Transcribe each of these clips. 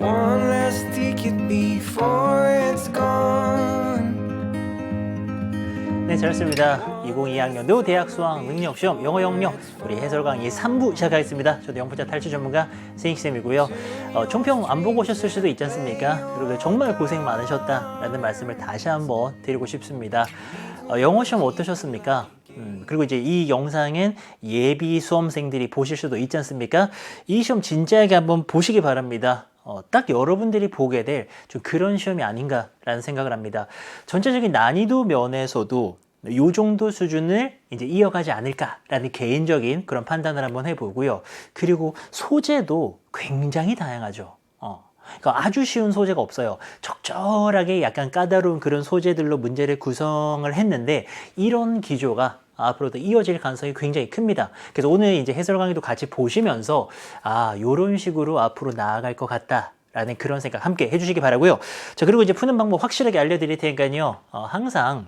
one last ticket before it's gone. 네, 잘했습니다. 2022학년도 대학 수학 능력 시험 영어 영역 우리 해설 강의 3부 시작하겠습니다. 저도 영분자 탈출 전문가 세익쌤이고요. 총평 안 보고 오셨을 수도 있지 않습니까? 그리고 정말 고생 많으셨다라는 말씀을 다시 한번 드리고 싶습니다. 영어 시험 어떠셨습니까? 그리고 이제 이 영상은 예비 수험생들이 보실 수도 있지 않습니까? 이 시험 진지하게 한번 보시기 바랍니다. 딱 여러분들이 보게 될 좀 그런 시험이 아닌가라는 생각을 합니다. 전체적인 난이도 면에서도 이 정도 수준을 이제 이어가지 않을까라는 개인적인 그런 판단을 한번 해보고요. 그리고 소재도 굉장히 다양하죠. 그러니까 아주 쉬운 소재가 없어요. 적절하게 약간 까다로운 그런 소재들로 문제를 구성을 했는데 이런 기조가 앞으로도 이어질 가능성이 굉장히 큽니다. 그래서 오늘 이제 해설 강의도 같이 보시면서 요런 식으로 앞으로 나아갈 것 같다. 라는 그런 생각 함께 해주시기 바라고요. 자, 그리고 이제 푸는 방법 확실하게 알려드릴 테니까요. 항상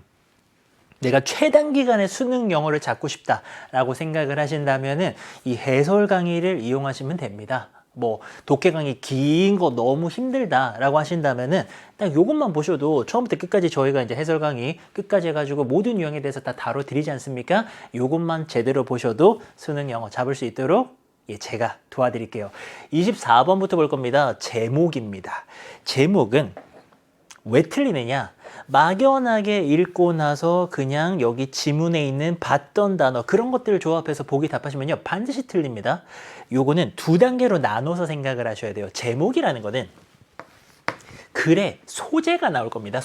내가 최단 기간에 수능 영어를 잡고 싶다라고 생각을 하신다면은 이 해설 강의를 이용하시면 됩니다. 뭐 독해 강의 긴 거 너무 힘들다라고 하신다면은 딱 요것만 보셔도 처음부터 끝까지 저희가 이제 해설 강의 끝까지 해가지고 모든 유형에 대해서 다 다뤄드리지 않습니까? 요것만 제대로 보셔도 수능 영어 잡을 수 있도록 제가 도와드릴게요. 24번부터 볼 겁니다. 제목입니다. 제목은 왜 틀리느냐? 막연하게 읽고 나서 그냥 여기 지문에 있는 봤던 단어 그런 것들을 조합해서 보기 답하시면요 반드시 틀립니다. 요거는 두 단계로 나눠서 생각을 하셔야 돼요. 제목이라는 거는 글의 소재가 나올 겁니다.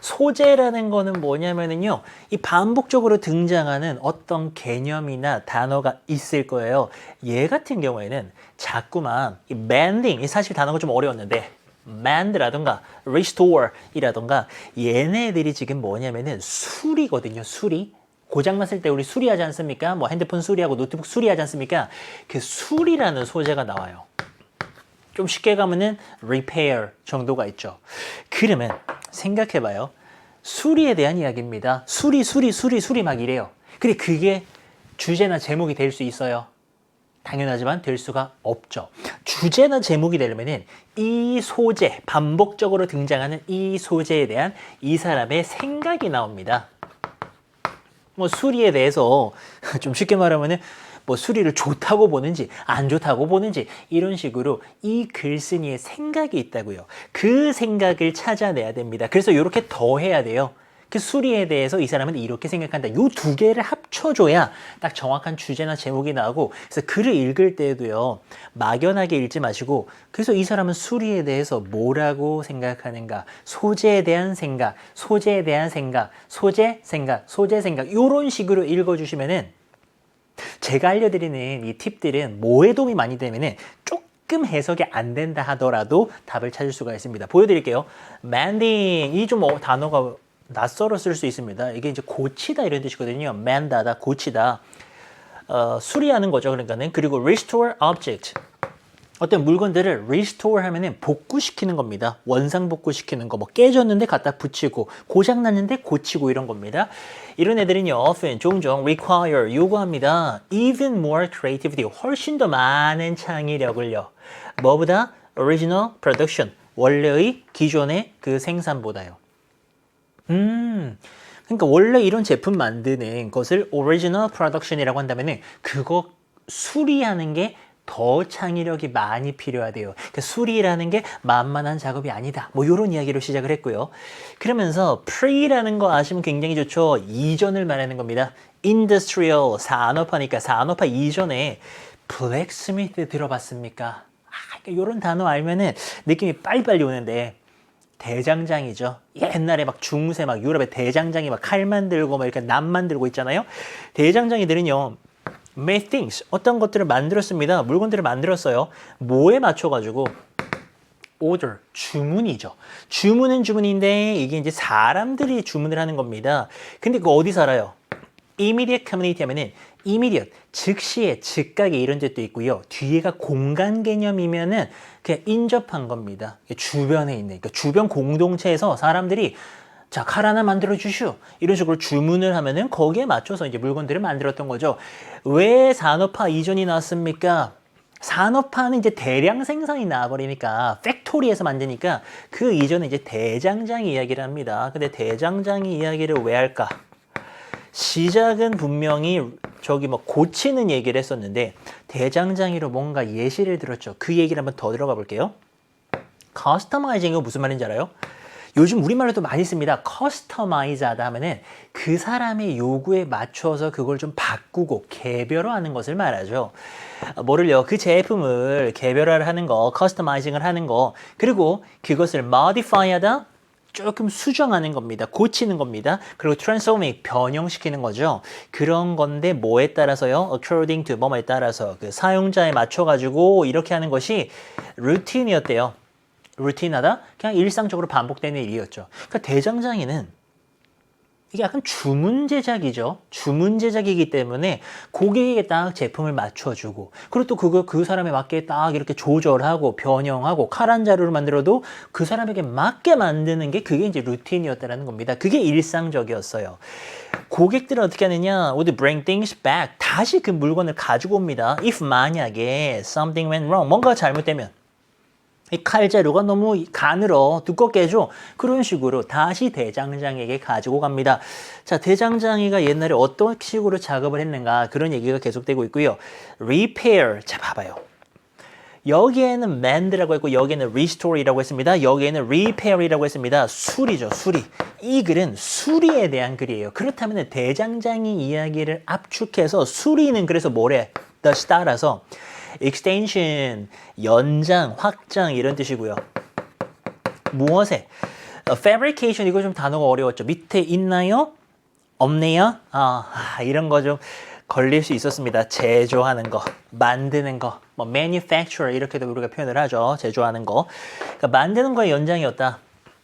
소재라는 거는 뭐냐면은요, 이 반복적으로 등장하는 어떤 개념이나 단어가 있을 거예요. 얘 같은 경우에는 자꾸만 이 mending, 사실 단어가 좀 어려웠는데 mend라던가 restore이라던가 얘네들이 지금 뭐냐면은 수리거든요. 수리. 고장났을 때 우리 수리하지 않습니까? 뭐 핸드폰 수리하고 노트북 수리하지 않습니까? 그 수리라는 소재가 나와요. 좀 쉽게 가면은 repair 정도가 있죠. 그러면 생각해봐요. 수리에 대한 이야기입니다. 수리 막 이래요. 근데 그게 주제나 제목이 될 수 있어요. 당연하지만 될 수가 없죠. 주제나 제목이 되려면은 이 소재, 반복적으로 등장하는 이 소재에 대한 이 사람의 생각이 나옵니다. 뭐 수리에 대해서 좀 쉽게 말하면은 뭐 수리를 좋다고 보는지 안 좋다고 보는지 이런 식으로 이 글쓴이의 생각이 있다고요. 그 생각을 찾아내야 됩니다. 그래서 이렇게 더 해야 돼요. 그 수리에 대해서 이 사람은 이렇게 생각한다. 이 두 개를 합쳐줘야 딱 정확한 주제나 제목이 나오고 그래서 글을 읽을 때도요. 막연하게 읽지 마시고 그래서 이 사람은 수리에 대해서 뭐라고 생각하는가 소재에 대한 생각, 소재에 대한 생각, 소재 생각 이런 식으로 읽어주시면은 제가 알려드리는 이 팁들은 뭐에 도움이 많이 되면은 조금 해석이 안 된다 하더라도 답을 찾을 수가 있습니다. 보여드릴게요. mending 이 좀 단어가 낯설어 쓸 수 있습니다. 이게 이제 고치다 이런 뜻이거든요. mend다 고치다. 수리하는 거죠. 그러니까는 그리고 restore object 어떤 물건들을 restore 하면은 복구시키는 겁니다. 원상 복구시키는 거, 뭐 깨졌는데 갖다 붙이고, 고장났는데 고치고 이런 겁니다. 이런 애들은요, often, 종종 require, 요구합니다. even more creativity, 훨씬 더 많은 창의력을요. 뭐보다? original production, 원래의 기존의 그 생산보다요. 그러니까 원래 이런 제품 만드는 것을 original production이라고 한다면은 그거 수리하는 게 더 창의력이 많이 필요하대요. 그러니까 수리라는 게 만만한 작업이 아니다. 뭐 이런 이야기로 시작을 했고요. 그러면서 pre라는 거 아시면 굉장히 좋죠. 이전을 말하는 겁니다. industrial, 산업화니까 산업화 이전에 blacksmith 들어봤습니까? 그러니까 이런 단어 알면은 느낌이 빨리빨리 오는데 대장장이죠. 옛날에 막 중세 막 유럽의 대장장이 막 칼 만들고 막 이렇게 남 만들고 있잖아요. 대장장이들은요. made things 어떤 것들을 만들었습니다. 물건들을 만들었어요. 뭐에 맞춰가지고 order 주문이죠. 주문은 주문인데 이게 이제 사람들이 주문을 하는 겁니다. 근데 그거 어디 살아요? immediate community 하면은 immediate 즉시에 즉각에 이런 뜻도 있고요. 뒤에가 공간 개념이면은 그냥 인접한 겁니다. 주변에 있는 그러니까 주변 공동체에서 사람들이 자, 칼 하나 만들어 주시오. 이런 식으로 주문을 하면은 거기에 맞춰서 이제 물건들을 만들었던 거죠. 왜 산업화 이전이 나왔습니까? 산업화는 이제 대량 생산이 나와버리니까 팩토리에서 만드니까 그 이전에 이제 대장장 이야기를 합니다. 근데 대장장 이야기를 왜 할까? 시작은 분명히 저기 뭐 고치는 얘기를 했었는데 대장장이로 뭔가 예시를 들었죠. 그 얘기를 한번 더 들어가 볼게요. 커스터마이징은 무슨 말인지 알아요? 요즘 우리말로도 많이 씁니다. 커스터마이즈하다 하면은 그 사람의 요구에 맞춰서 그걸 좀 바꾸고 개별화하는 것을 말하죠. 뭐를요? 그 제품을 개별화를 하는 거, 커스터마이징을 하는 거, 그리고 그것을 modify하다, 조금 수정하는 겁니다. 고치는 겁니다. 그리고 transforming, 변형시키는 거죠. 그런 건데 뭐에 따라서요? according to 뭐뭐에 따라서 그 사용자에 맞춰가지고 이렇게 하는 것이 루틴이었대요. 루틴하다? 그냥 일상적으로 반복되는 일이었죠. 그러니까 대장장이는 이게 약간 주문 제작이죠. 주문 제작이기 때문에 고객에게 딱 제품을 맞춰주고 그리고 또 그 사람에 맞게 딱 이렇게 조절하고 변형하고 칼 한 자루를 만들어도 그 사람에게 맞게 만드는 게 그게 이제 루틴이었다는 겁니다. 그게 일상적이었어요. 고객들은 어떻게 하느냐? Would bring things back. 다시 그 물건을 가지고 옵니다. If 만약에 something went wrong. 뭔가 잘못되면 이 칼자루가 너무 가늘어 두껍게 해줘. 그런 식으로 다시 대장장에게 가지고 갑니다. 자, 대장장이가 옛날에 어떤 식으로 작업을 했는가 그런 얘기가 계속되고 있고요. repair, 자 봐봐요. 여기에는 mend라고 했고 여기에는 restore이라고 했습니다. 여기에는 repair이라고 했습니다. 수리죠, 수리. 이 글은 수리에 대한 글이에요. 그렇다면 대장장이 이야기를 압축해서 수리는 그래서 뭐래? 다시 따라서 extension, 연장, 확장 이런 뜻이고요. 무엇에? fabrication 이거 좀 단어가 어려웠죠. 밑에 있나요? 없네요? 이런 거 좀 걸릴 수 있었습니다. 제조하는 거, 만드는 거, 뭐 manufacture 이렇게도 우리가 표현을 하죠. 제조하는 거. 그러니까 만드는 거의 연장이었다.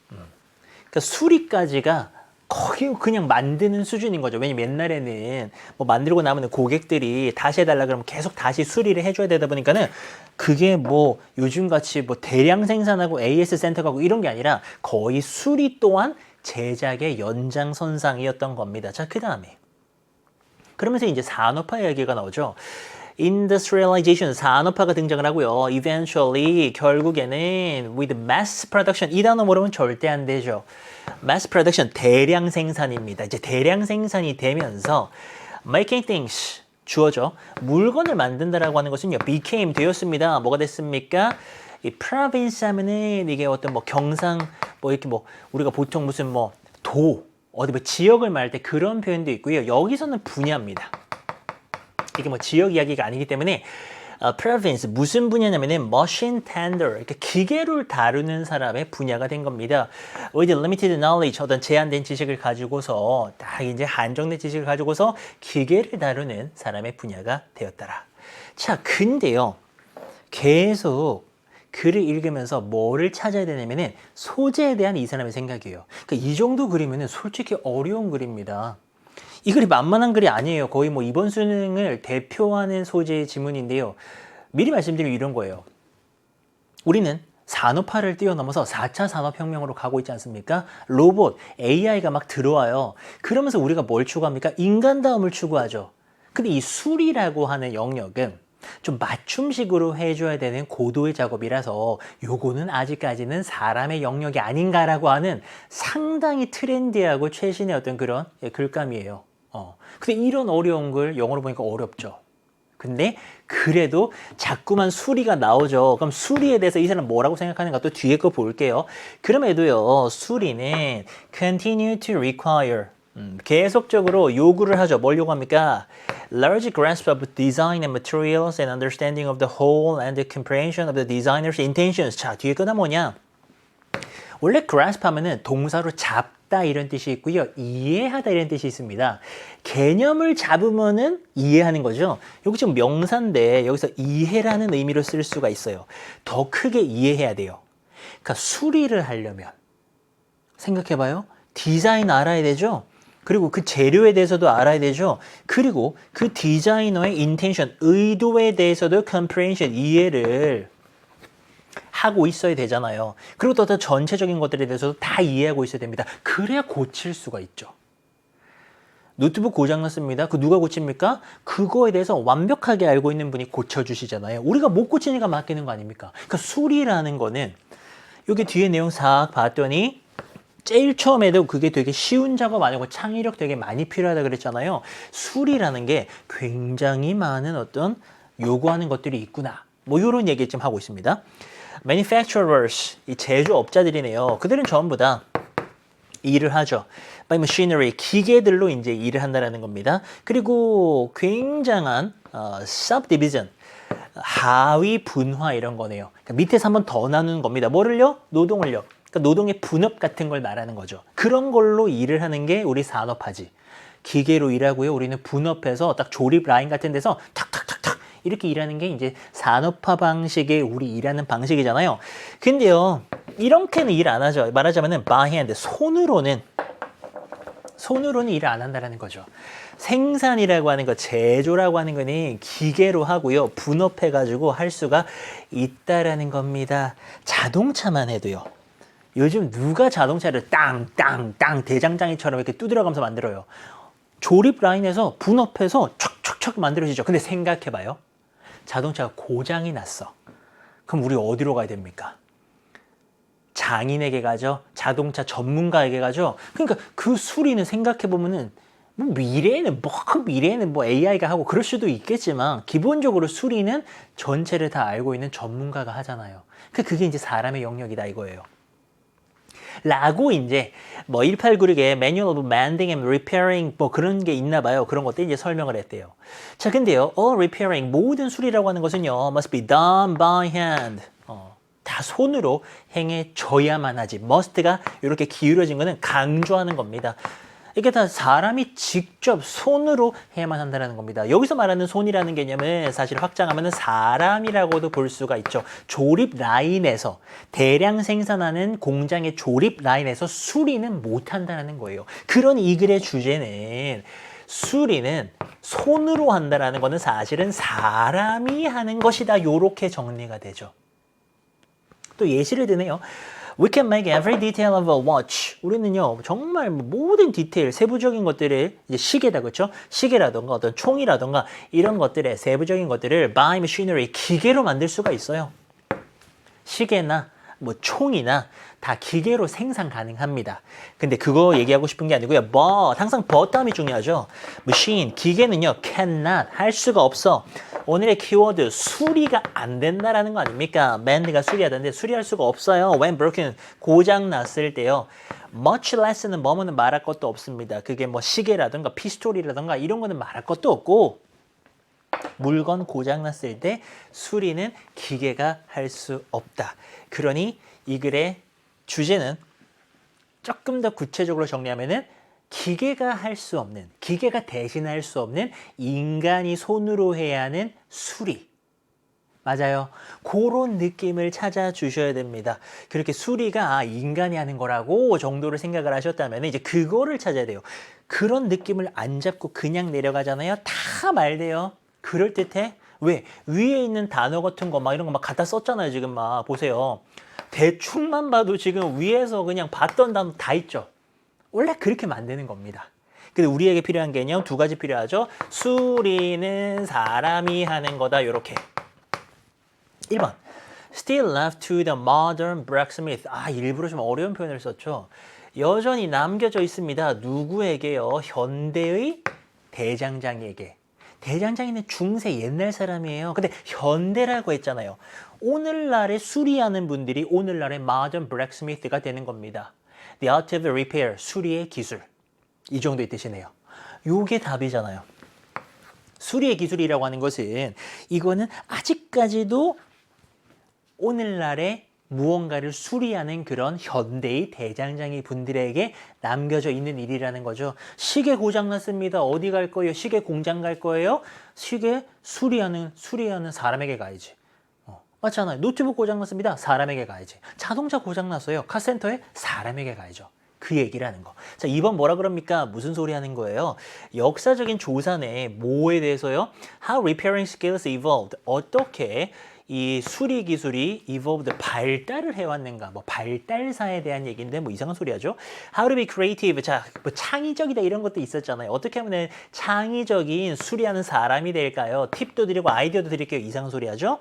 그러니까 수리까지가 거의 그냥 만드는 수준인 거죠. 왜냐면 옛날에는 뭐 만들고 나면 고객들이 다시 해달라 그러면 계속 다시 수리를 해줘야 되다 보니까는 그게 뭐 요즘같이 뭐 대량 생산하고 AS 센터 가고 이런 게 아니라 거의 수리 또한 제작의 연장선상이었던 겁니다. 자, 그 다음에 그러면서 이제 산업화 얘기가 나오죠. Industrialization, 산업화가 등장을 하고요. Eventually, 결국에는 with mass production, 이 단어 모르면 절대 안 되죠. mass production, 대량 생산입니다. 이제 대량 생산이 되면서 making things, 주어져. 물건을 만든다라고 하는 것은요, became 되었습니다. 뭐가 됐습니까? 이 province 하면은 이게 어떤 뭐 경상, 뭐 이렇게 뭐 우리가 보통 무슨 뭐 어디 뭐 지역을 말할 때 그런 표현도 있고요. 여기서는 분야입니다. 이게 뭐 지역 이야기가 아니기 때문에 province 무슨 분야냐면은 machine tender 이렇게 기계를 다루는 사람의 분야가 된 겁니다. with limited knowledge 어떤 제한된 지식을 가지고서 딱 이제 한정된 지식을 가지고서 기계를 다루는 사람의 분야가 되었더라. 자, 근데요 계속 글을 읽으면서 뭐를 찾아야 되냐면은 소재에 대한 이 사람의 생각이에요. 그러니까 이 정도 그리면은 솔직히 어려운 글입니다. 이 글이 만만한 글이 아니에요. 거의 뭐 이번 수능을 대표하는 소재의 지문인데요. 미리 말씀드리면 이런 거예요. 우리는 산업화를 뛰어넘어서 4차 산업혁명으로 가고 있지 않습니까? 로봇, AI가 막 들어와요. 그러면서 우리가 뭘 추구합니까? 인간다움을 추구하죠. 근데 이 수리라고 하는 영역은 좀 맞춤식으로 해줘야 되는 고도의 작업이라서 요거는 아직까지는 사람의 영역이 아닌가라고 하는 상당히 트렌디하고 최신의 어떤 그런 글감이에요. 근데 이런 어려운 글 영어로 보니까 어렵죠. 근데 그래도 자꾸만 수리가 나오죠. 그럼 수리에 대해서 이 사람 뭐라고 생각하는가 또 뒤에 거 볼게요. 그럼에도요 수리는 continue to require 계속적으로 요구를 하죠. 뭘 요구합니까? Large grasp of design and materials and understanding of the whole and the comprehension of the designer's intentions. 자, 뒤에 거다 뭐냐? 원래 grasp 하면은 동사로 잡다 이런 뜻이 있고요. 이해하다 이런 뜻이 있습니다. 개념을 잡으면은 이해하는 거죠. 여기 지금 명사인데 여기서 이해라는 의미로 쓸 수가 있어요. 더 크게 이해해야 돼요. 그러니까 수리를 하려면 생각해봐요. 디자인 알아야 되죠. 그리고 그 재료에 대해서도 알아야 되죠. 그리고 그 디자이너의 인텐션, 의도에 대해서도 comprehension, 이해를 하고 있어야 되잖아요. 그리고 또 전체적인 것들에 대해서도 다 이해하고 있어야 됩니다. 그래야 고칠 수가 있죠. 노트북 고장났습니다. 그 누가 고칩니까? 그거에 대해서 완벽하게 알고 있는 분이 고쳐주시잖아요. 우리가 못 고치니까 맡기는 거 아닙니까? 그러니까 수리라는 거는 여기 뒤에 내용 싹 봤더니 제일 처음에도 그게 되게 쉬운 작업 아니고 창의력 되게 많이 필요하다 그랬잖아요. 수리라는 게 굉장히 많은 어떤 요구하는 것들이 있구나. 뭐 이런 얘기 좀 하고 있습니다. Manufacturers, 이 제조업자들이네요. 그들은 전부 다 일을 하죠. By machinery, 기계들로 이제 일을 한다는 겁니다. 그리고 굉장한 subdivision, 하위 분화 이런 거네요. 그러니까 밑에서 한 번 더 나누는 겁니다. 뭐를요? 노동을요. 그러니까 노동의 분업 같은 걸 말하는 거죠. 그런 걸로 일을 하는 게 우리 산업화지. 기계로 일하고요. 우리는 분업해서 딱 조립 라인 같은 데서 탁탁탁탁 이렇게 일하는 게 이제 산업화 방식의 우리 일하는 방식이잖아요. 근데요, 이렇게는 일 안 하죠. 말하자면은 by hand, 손으로는 일을 안 한다는 거죠. 생산이라고 하는 거, 제조라고 하는 거는 기계로 하고요. 분업해가지고 할 수가 있다라는 겁니다. 자동차만 해도요. 요즘 누가 자동차를 땅땅땅 대장장이처럼 이렇게 두드려가면서 만들어요. 조립 라인에서 분업해서 촥촥촥 만들어지죠. 근데 생각해봐요. 자동차가 고장이 났어. 그럼 우리 어디로 가야 됩니까? 장인에게 가죠. 자동차 전문가에게 가죠. 그러니까 그 수리는 생각해보면은 미래에는 뭐 AI가 하고 그럴 수도 있겠지만 기본적으로 수리는 전체를 다 알고 있는 전문가가 하잖아요. 그게 이제 사람의 영역이다 이거예요. 라고 이제 뭐 1896에 Manual of Mending and Repairing 뭐 그런 게 있나 봐요. 그런 것들 이제 설명을 했대요. 자, 근데요. All repairing, 모든 수리라고 하는 것은요. must be done by hand. 다 손으로 행해져야만 하지. must가 이렇게 기울어진 거는 강조하는 겁니다. 이게 다 사람이 직접 손으로 해야만 한다는 겁니다. 여기서 말하는 손이라는 개념은 사실 확장하면 사람이라고도 볼 수가 있죠. 조립 라인에서 대량 생산하는 공장의 조립 라인에서 수리는 못한다는 거예요. 그런 이 글의 주제는 수리는 손으로 한다는 거는 사실은 사람이 하는 것이다. 이렇게 정리가 되죠. 또 예시를 드네요. We can make every detail of a watch. 우리는요, 정말 모든 디테일, 세부적인 것들을 이제 시계다, 그렇죠? 시계라던가 어떤 총이라던가 이런 것들의 세부적인 것들을 by machinery, 기계로 만들 수가 있어요. 시계나 뭐 총이나 다 기계로 생산 가능합니다. 근데 그거 얘기하고 싶은 게 아니고요. but, 항상 but 다음이 중요하죠. machine, 기계는요, cannot, 할 수가 없어. 오늘의 키워드, 수리가 안 된다라는 거 아닙니까? mend가 수리하던데 수리할 수가 없어요. when broken, 고장 났을 때요. much less는 뭐뭐는 말할 것도 없습니다. 그게 뭐 시계라든가 피스톨이라든가 이런 거는 말할 것도 없고 물건 고장 났을 때 수리는 기계가 할 수 없다. 그러니 이 글의 주제는 조금 더 구체적으로 정리하면은 기계가 할 수 없는, 기계가 대신할 수 없는 인간이 손으로 해야 하는 수리. 맞아요. 그런 느낌을 찾아주셔야 됩니다. 그렇게 수리가 인간이 하는 거라고 정도로 생각을 하셨다면 이제 그거를 찾아야 돼요. 그런 느낌을 안 잡고 그냥 내려가잖아요. 다 말돼요. 그럴듯해? 왜? 위에 있는 단어 같은 거 막 이런 거 막 갖다 썼잖아요. 지금 막 보세요. 대충만 봐도 지금 위에서 그냥 봤던 단어 다 있죠. 원래 그렇게 만드는 겁니다. 근데 우리에게 필요한 개념 두 가지 필요하죠. 수리는 사람이 하는 거다. 이렇게. 1번. Still left to the modern blacksmith. 일부러 좀 어려운 표현을 썼죠. 여전히 남겨져 있습니다. 누구에게요? 현대의 대장장이에게. 대장장이는 중세 옛날 사람이에요. 근데 현대라고 했잖아요. 오늘날에 수리하는 분들이 오늘날의 modern blacksmith가 되는 겁니다. The art of repair, 수리의 기술. 이 정도의 뜻이네요. 요게 답이잖아요. 수리의 기술이라고 하는 것은 이거는 아직까지도 오늘날의 무언가를 수리하는 그런 현대의 대장장이 분들에게 남겨져 있는 일이라는 거죠. 시계 고장 났습니다. 어디 갈 거예요? 시계 공장 갈 거예요? 시계 수리하는 사람에게 가야지. 맞잖아요. 노트북 고장 났습니다. 사람에게 가야지. 자동차 고장 났어요. 카센터에 사람에게 가야죠. 그 얘기라는 거. 자, 2번 뭐라 그럽니까? 무슨 소리 하는 거예요? 역사적인 조사 내에 뭐에 대해서요? How repairing skills evolved. 어떻게 이 수리 기술이 evolved 발달을 해왔는가? 뭐 발달사에 대한 얘기인데 뭐 이상한 소리 하죠? How to be creative. 자, 뭐 창의적이다 이런 것도 있었잖아요. 어떻게 하면 창의적인 수리하는 사람이 될까요? 팁도 드리고 아이디어도 드릴게요. 이상한 소리 하죠?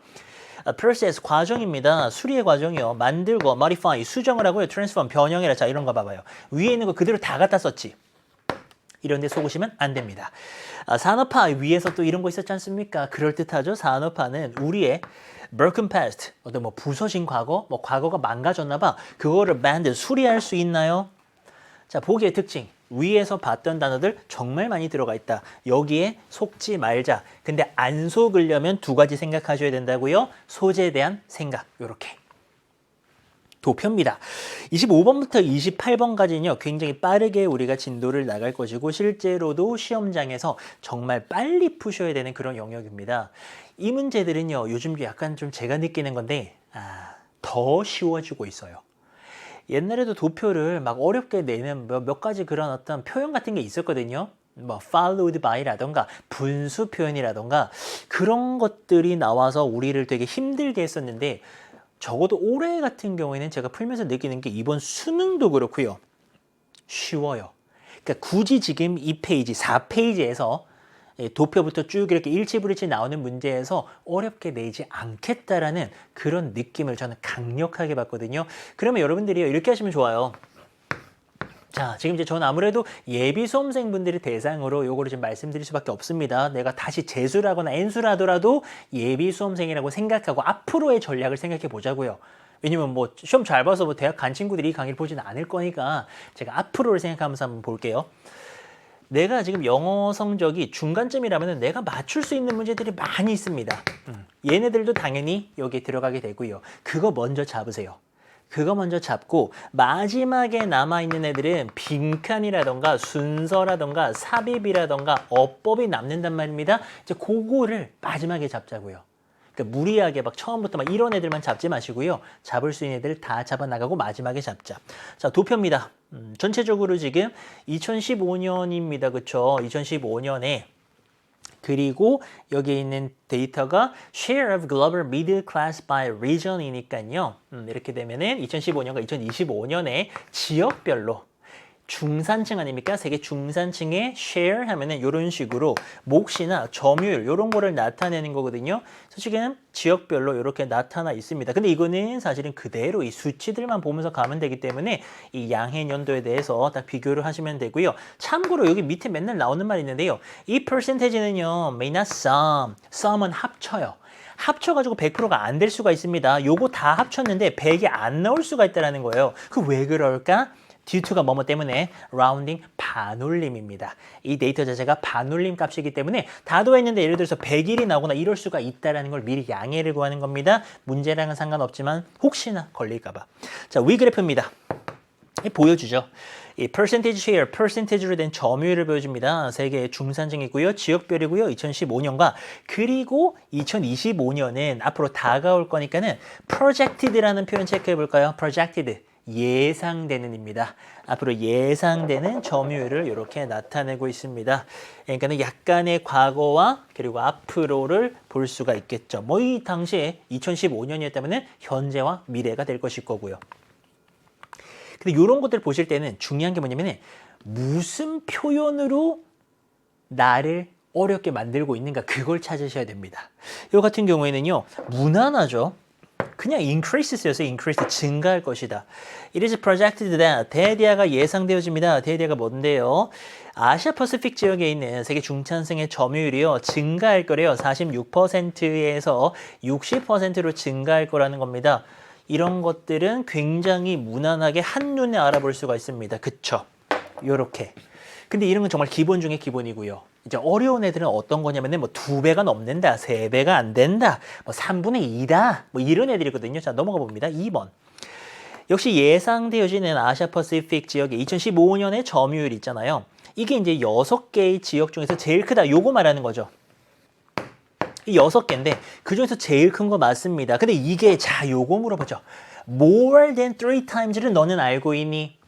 process 과정입니다. 수리의 과정이요. 만들고 modify 수정을 하고요. transform 변형해라. 자, 이런 거 봐봐요. 위에 있는 거 그대로 다 갖다 썼지. 이런 데 속으시면 안 됩니다. 산업화 위에서 또 이런 거 있었지 않습니까? 그럴듯하죠. 산업화는 우리의 broken past, 어떤 뭐 부서진 과거, 뭐 과거가 망가졌나 봐. 그거를 mend, 수리할 수 있나요? 자, 보기의 특징. 위에서 봤던 단어들 정말 많이 들어가 있다. 여기에 속지 말자. 근데 안 속으려면 두 가지 생각하셔야 된다고요. 소재에 대한 생각. 요렇게. 도표입니다. 25번부터 28번까지는요. 굉장히 빠르게 우리가 진도를 나갈 것이고 실제로도 시험장에서 정말 빨리 푸셔야 되는 그런 영역입니다. 이 문제들은요. 요즘 약간 좀 제가 느끼는 건데 더 쉬워지고 있어요. 옛날에도 도표를 막 어렵게 내는 몇 가지 그런 어떤 표현 같은 게 있었거든요. 뭐 followed by라던가 분수 표현이라던가 그런 것들이 나와서 우리를 되게 힘들게 했었는데 적어도 올해 같은 경우에는 제가 풀면서 느끼는 게 이번 수능도 그렇고요. 쉬워요. 그러니까 굳이 지금 이 페이지, 4페이지에서 도표부터 쭉 이렇게 일치불일치 나오는 문제에서 어렵게 내지 않겠다라는 그런 느낌을 저는 강력하게 받거든요. 그러면 여러분들이 이렇게 하시면 좋아요. 자, 지금 이제 저는 아무래도 예비 수험생분들이 대상으로 요거를 좀 말씀드릴 수밖에 없습니다. 내가 다시 재수를 하거나 N수를 하더라도 예비 수험생이라고 생각하고 앞으로의 전략을 생각해 보자고요. 왜냐면 뭐 시험 잘 봐서 뭐 대학 간 친구들이 이 강의를 보지는 않을 거니까 제가 앞으로를 생각하면서 한번 볼게요. 내가 지금 영어 성적이 중간쯤이라면 내가 맞출 수 있는 문제들이 많이 있습니다. 얘네들도 당연히 여기에 들어가게 되고요. 그거 먼저 잡으세요. 그거 먼저 잡고 마지막에 남아있는 애들은 빈칸이라던가 순서라던가 삽입이라던가 어법이 남는단 말입니다. 이제 그거를 마지막에 잡자고요. 그러니까 무리하게 막 처음부터 막 이런 애들만 잡지 마시고요. 잡을 수 있는 애들 다 잡아나가고 마지막에 잡자. 자, 도표입니다. 전체적으로 지금 2015년입니다. 그쵸? 2015년에 그리고 여기에 있는 데이터가 Share of Global Middle Class by Region이니까요. 이렇게 되면은 2015년과 2025년에 지역별로 중산층 아닙니까? 세계 중산층의 share 하면은 이런 식으로 몫이나 점유율 이런 거를 나타내는 거거든요. 그래서 지금 지역별로 이렇게 나타나 있습니다. 근데 이거는 사실은 그대로 이 수치들만 보면서 가면 되기 때문에 이 양해 연도에 대해서 딱 비교를 하시면 되고요. 참고로 여기 밑에 맨날 나오는 말이 있는데요. 이 percentage는요, may not sum. sum은 합쳐요. 합쳐가지고 100%가 안 될 수가 있습니다. 요거 다 합쳤는데 100이 안 나올 수가 있다는 거예요. 그 왜 그럴까? due to가 뭐뭐 때문에 라운딩 반올림입니다. 이 데이터 자체가 반올림 값이기 때문에 다 더했는데 예를 들어서 100일이 나오거나 이럴 수가 있다는 걸 미리 양해를 구하는 겁니다. 문제랑은 상관없지만 혹시나 걸릴까 봐. 자, 위 그래프입니다. 보여주죠. 이 percentage share, percentage로 된 점유율을 보여줍니다. 세계의 중산층이고요. 지역별이고요. 2015년과 그리고 2025년은 앞으로 다가올 거니까는 projected라는 표현 체크해 볼까요? projected. 예상되는입니다. 앞으로 예상되는 점유율을 이렇게 나타내고 있습니다. 그러니까 약간의 과거와 그리고 앞으로를 볼 수가 있겠죠. 뭐 이 당시에 2015년이었다면 현재와 미래가 될 것일 거고요. 근데 이런 것들 보실 때는 중요한 게 뭐냐면 무슨 표현으로 나를 어렵게 만들고 있는가 그걸 찾으셔야 됩니다. 이 같은 경우에는요. 무난하죠. 그냥 increase 쓰여서 increase 증가할 것이다. It is projected that 대디아가 예상되어집니다. 대디아가 뭔데요? 아시아 퍼시픽 지역에 있는 세계 중산층의 점유율이요. 증가할 거래요. 46%에서 60%로 증가할 거라는 겁니다. 이런 것들은 굉장히 무난하게 한눈에 알아볼 수가 있습니다. 그쵸? 요렇게. 근데 이런 건 정말 기본 중에 기본이고요. 이제 어려운 애들은 어떤 거냐면은 뭐 2배가 넘는다, 3배가 안 된다, 뭐 3분의 2다, 뭐 이런 애들이거든요. 자, 넘어가 봅니다. 2번. 역시 예상되어지는 아시아 퍼시픽 지역의 2015년의 점유율 있잖아요. 이게 이제 6개의 지역 중에서 제일 크다. 요거 말하는 거죠. 이 6개인데 그 중에서 제일 큰 거 맞습니다. 근데 이게 자, 요거 물어보죠. More than 3 times를 너는 알고 있니?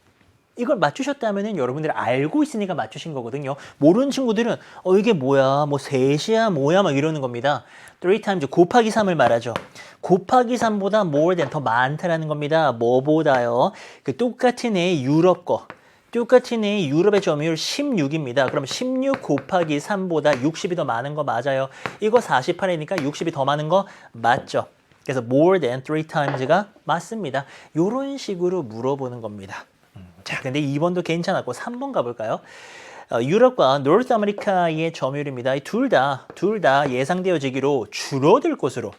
이걸 맞추셨다면은 여러분들이 알고 있으니까 맞추신 거거든요. 모르는 친구들은 이게 뭐야, 뭐 셋이야, 뭐야, 막 이러는 겁니다. three times 곱하기 3을 말하죠. 곱하기 3보다 more than 더 많다라는 겁니다. 뭐보다요? 그 똑같은 애의 유럽 거. 똑같은 애의 유럽의 점유율 16입니다. 그럼 16 곱하기 3보다 60이 더 많은 거 맞아요. 이거 48이니까 60이 더 많은 거 맞죠? 그래서 more than three times가 맞습니다. 이런 식으로 물어보는 겁니다. 자, 근데 2번도 괜찮았고 3번 가볼까요? 유럽과 노스 아메리카의 점유율입니다. 둘 다 예상되어지기로 줄어들 것으로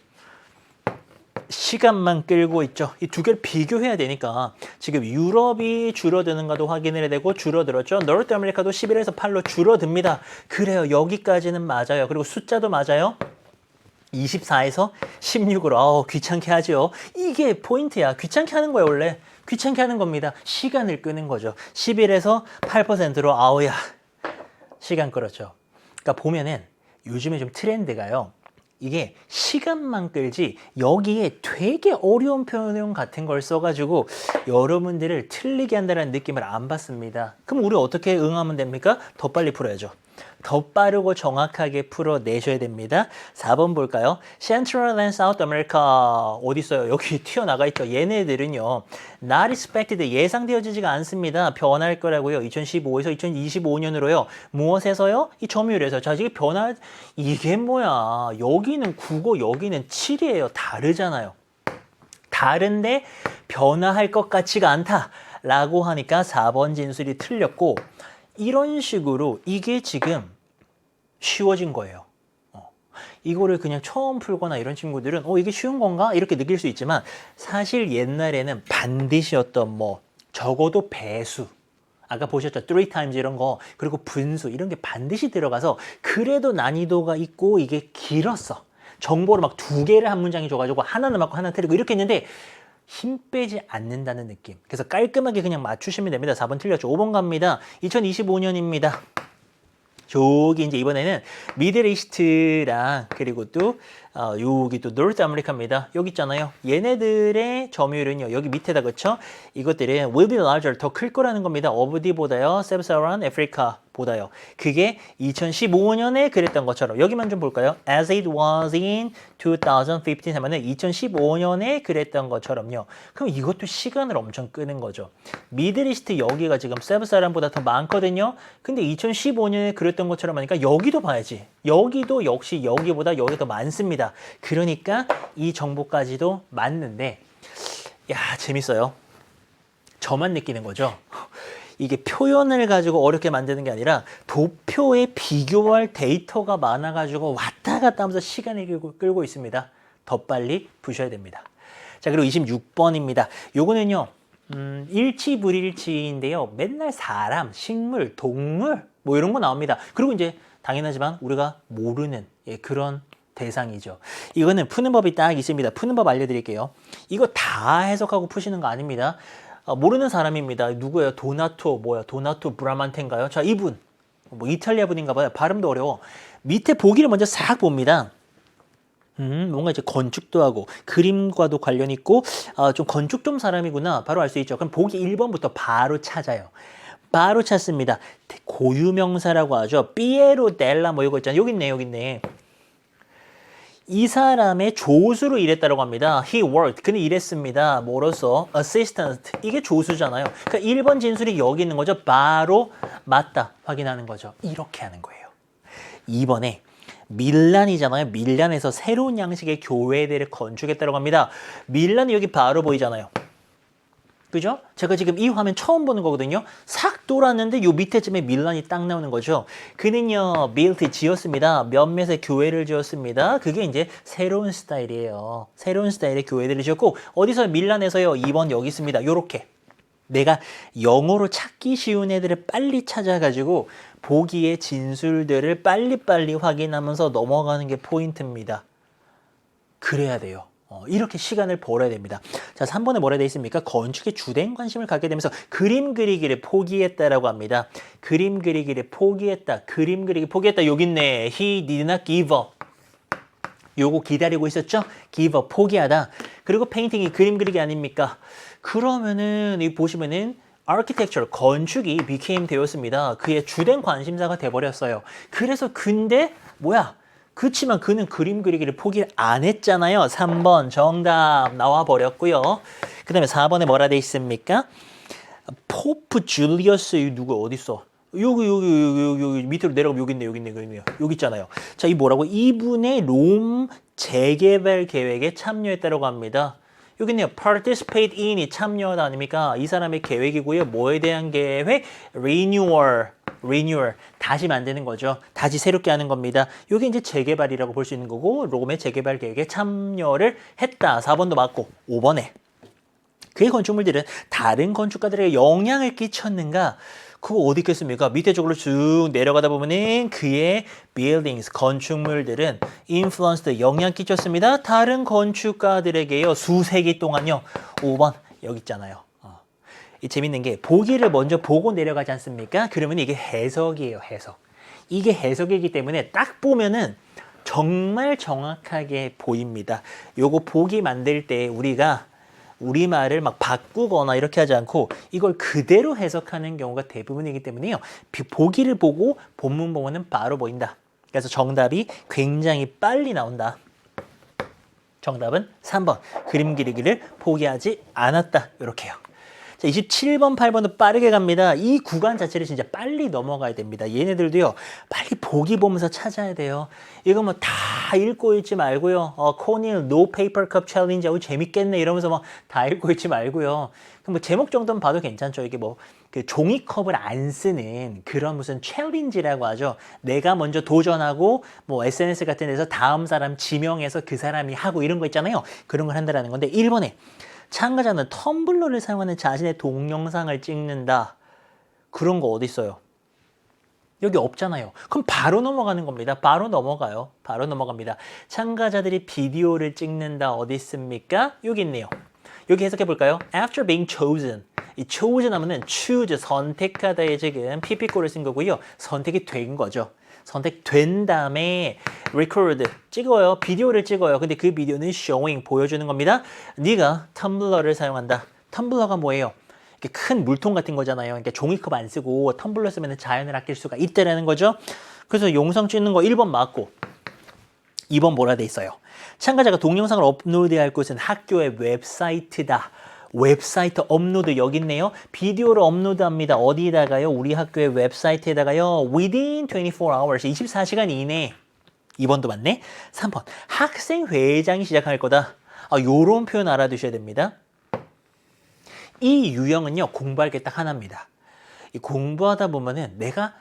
시간만 끌고 있죠. 이 두 개를 비교해야 되니까 지금 유럽이 줄어드는가도 확인을 해야 되고 줄어들었죠. 노스 아메리카도 11에서 8로 줄어듭니다. 그래요. 여기까지는 맞아요. 그리고 숫자도 맞아요. 24에서 16으로 귀찮게 하죠. 이게 포인트야. 귀찮게 하는 거예요, 원래. 귀찮게 하는 겁니다. 시간을 끄는 거죠. 11에서 8%로 아우야. 시간 끌었죠. 그러니까 보면은 요즘에 좀 트렌드가요. 이게 시간만 끌지 여기에 되게 어려운 표현 같은 걸 써가지고 여러분들을 틀리게 한다는 느낌을 안 받습니다. 그럼 우리 어떻게 응하면 됩니까? 더 빨리 풀어야죠. 더 빠르고 정확하게 풀어내셔야 됩니다. 4번 볼까요? Central and South America 어디 있어요? 여기 튀어나가 있죠. 얘네들은요. Not expected 예상되어지지가 않습니다. 변할 거라고요. 2015에서 2025년으로요. 무엇에서요? 이 점유율에서. 자, 이게 이게 뭐야? 여기는 9고 여기는 7이에요. 다르잖아요. 다른데 변화할 것 같지가 않다라고 하니까 4번 진술이 틀렸고 이런 식으로 이게 지금 쉬워진 거예요. 이거를 그냥 처음 풀거나 이런 친구들은 이게 쉬운 건가? 이렇게 느낄 수 있지만 사실 옛날에는 반드시 어떤 적어도 배수 아까 보셨죠? three times 이런 거 그리고 분수 이런 게 반드시 들어가서 그래도 난이도가 있고 이게 길었어. 정보를 막 두 개를 한 문장에 줘가지고 하나는 맞고 하나는 틀리고 이렇게 했는데 힘 빼지 않는다는 느낌. 그래서 깔끔하게 그냥 맞추시면 됩니다. 4번 틀렸죠. 5번 갑니다. 2025년입니다. 저기 이제 이번에는 미들 이스트랑 그리고 또 여기 또 노스 아메리카입니다. 여기 있잖아요. 얘네들의 점유율은요. 여기 밑에다 그쵸? 이것들은 will be larger 더 클 거라는 겁니다. 어디보다요? Sub-Saharan Africa 보다요. 그게 2015년에 그랬던 것처럼 여기만 좀 볼까요? As it was in 2015 하면은 2015년에 그랬던 것처럼요. 그럼 이것도 시간을 엄청 끄는 거죠. 미들이스트 여기가 지금 세브사람보다 더 많거든요. 근데 2015년에 그랬던 것처럼 하니까 여기도 봐야지. 여기도 역시 여기보다 여기 더 많습니다. 그러니까 이 정보까지도 맞는데 야 재밌어요. 저만 느끼는 거죠. 이게 표현을 가지고 어렵게 만드는 게 아니라 도표에 비교할 데이터가 많아가지고 왔다 갔다 하면서 시간을 끌고 있습니다. 더 빨리 푸셔야 됩니다. 자, 그리고 26번입니다. 요거는요, 일치불일치인데요. 맨날 사람, 식물, 동물, 이런 거 나옵니다. 그리고 이제 당연하지만 우리가 모르는 그런 대상이죠. 이거는 푸는 법이 딱 있습니다. 푸는 법 알려드릴게요. 이거 다 해석하고 푸시는 거 아닙니다. 모르는 사람입니다. 누구예요? 도나토 브라만테인가요? 자, 이분 이탈리아 분인가 봐요. 발음도 어려워. 밑에 보기를 먼저 싹 봅니다. 뭔가 이제 건축도 하고 그림과도 관련 있고 좀 건축 좀 사람이구나 바로 알 수 있죠. 그럼 보기 1번부터 바로 찾아요. 바로 찾습니다. 고유명사라고 하죠. 피에로 델라 이거 있잖아요. 여기 있네. 이 사람의 조수로 일했다고 합니다. He worked. 그는 일했습니다. 뭐로서? Assistant. 이게 조수잖아요. 그러니까 1번 진술이 여기 있는 거죠. 바로 맞다. 확인하는 거죠. 이렇게 하는 거예요. 2번에 밀란이잖아요. 밀란에서 새로운 양식의 교회들을 건축했다고 합니다. 밀란이 여기 바로 보이잖아요. 그죠? 제가 지금 이 화면 처음 보는 거거든요. 싹 돌았는데 요 밑에쯤에 밀란이 딱 나오는 거죠. 그는요, built 지었습니다. 몇몇의 교회를 지었습니다. 그게 이제 새로운 스타일이에요. 새로운 스타일의 교회들을 지었고 어디서 밀란에서요? 2번 여기 있습니다. 요렇게. 내가 영어로 찾기 쉬운 애들을 빨리 찾아가지고 보기의 진술들을 빨리빨리 확인하면서 넘어가는 게 포인트입니다. 그래야 돼요. 이렇게 시간을 벌어야 됩니다. 자, 3번에 뭐라 되어 있습니까? 건축에 주된 관심을 갖게 되면서 그림 그리기를 포기했다라고 합니다. 그림 그리기를 포기했다. 여기 있네. He did not give up. 요거 기다리고 있었죠? give up, 포기하다. 그리고 페인팅이 그림 그리기 아닙니까? 그러면은 이 보시면은 architecture, 건축이 became 되었습니다. 그의 주된 관심사가 돼버렸어요. 그래서 근데 뭐야? 그렇지만 그는 그림 그리기를 포기를 안 했잖아요. 3번 정답 나와 버렸고요. 그 다음에 4번에 뭐라 돼 있습니까? 포프 줄리어스 이 누구 어디 있어? 여기 밑으로 내려가면 여기 있네요. 여기 있잖아요. 자, 이 뭐라고? 이분의 롬 재개발 계획에 참여했다고 합니다. 여기 있네요. participate in이 참여하다 아닙니까? 이 사람의 계획이고요. 뭐에 대한 계획? renewal. 다시 만드는 거죠. 다시 새롭게 하는 겁니다. 이게 이제 재개발이라고 볼 수 있는 거고 롬의 재개발 계획에 참여를 했다. 4번도 맞고 5번에 그의 건축물들은 다른 건축가들에게 영향을 끼쳤는가? 그거 어디 있겠습니까? 밑에 쪽으로 쭉 내려가다 보면은 그의 buildings, 건축물들은 influenced, 영향 끼쳤습니다. 다른 건축가들에게요. 수세기 동안요. 5번 여기 있잖아요. 이 재밌는 게 보기를 먼저 보고 내려가지 않습니까? 그러면 이게 해석이에요. 해석. 이게 해석이기 때문에 딱 보면은 정말 정확하게 보입니다. 요거 보기 만들 때 우리가 우리말을 막 바꾸거나 이렇게 하지 않고 이걸 그대로 해석하는 경우가 대부분이기 때문에요. 보기를 보고 본문 보면은 바로 보인다. 그래서 정답이 굉장히 빨리 나온다. 정답은 3번. 그림 그리기를 포기하지 않았다. 이렇게요. 자, 27번, 8번도 빠르게 갑니다. 이 구간 자체를 진짜 빨리 넘어가야 됩니다. 얘네들도요, 빨리 보기 보면서 찾아야 돼요. 이거 뭐 다 읽고 있지 말고요. 코닐, No Paper Cup Challenge 하고 재밌겠네 이러면서 막 다 읽고 있지 말고요. 뭐 제목 정도는 봐도 괜찮죠. 이게 뭐 그 종이컵을 안 쓰는 그런 무슨 챌린지라고 하죠. 내가 먼저 도전하고 뭐 SNS 같은 데서 다음 사람 지명해서 그 사람이 하고 이런 거 있잖아요. 그런 걸 한다라는 건데 1번에 참가자는 텀블러를 사용하는 자신의 동영상을 찍는다. 그런 거 어디 있어요? 여기 없잖아요. 그럼 바로 넘어가는 겁니다. 바로 넘어가요. 바로 넘어갑니다. 참가자들이 비디오를 찍는다. 어디 있습니까? 여기 있네요. 여기 해석해 볼까요? After being chosen. 이 chosen 하면은 choose, 선택하다에 지금 PP꼴을 쓴 거고요. 선택이 된 거죠. 선택된 다음에 record, 찍어요. 비디오를 찍어요. 근데 그 비디오는 showing, 보여주는 겁니다. 네가 텀블러를 사용한다. 텀블러가 뭐예요? 이렇게 큰 물통 같은 거잖아요. 그러니까 종이컵 안 쓰고 텀블러 쓰면 자연을 아낄 수가 있다라는 거죠. 그래서 영상 찍는 거 1번 맞고 2번 뭐라 돼 있어요? 참가자가 동영상을 업로드할 곳은 학교의 웹사이트다. 웹사이트 업로드 여기 있네요. 비디오를 업로드합니다. 어디다가요? 우리 학교의 웹사이트에다가요. Within 24 hours, 24시간 이내. 2번도 맞네. 3번, 학생회장이 시작할 거다. 요런 표현 알아두셔야 됩니다. 이 유형은요, 공부할 게 딱 하나입니다. 이 공부하다 보면은 내가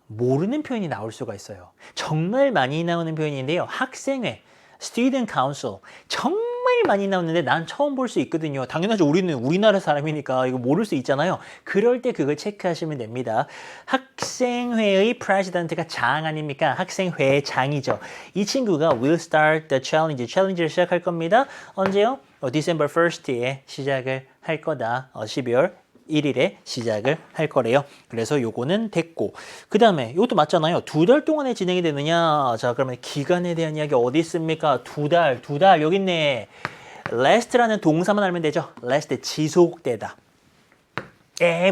모르는 표현이 나올 수가 있어요. 정말 많이 나오는 표현인데요. 학생회, student council, 정말 많이 나오는데 난 처음 볼 수 있거든요. 당연하죠. 우리는 우리나라 사람이니까 이거 모를 수 있잖아요. 그럴 때 그걸 체크하시면 됩니다. 학생회의 president가 장 아닙니까? 학생회장이죠. 이 친구가 will start the challenge, challenge를 시작할 겁니다. 언제요? December 1st에 시작을 할 거다. 12월 1일에 시작을 할 거래요. 그래서 요거는 됐고 그 다음에 이것도 맞잖아요. 2달 동안에 진행이 되느냐. 자, 그러면 기간에 대한 이야기 어디 있습니까? 2달 여기 있네. last라는 동사만 알면 되죠. last 지속되다.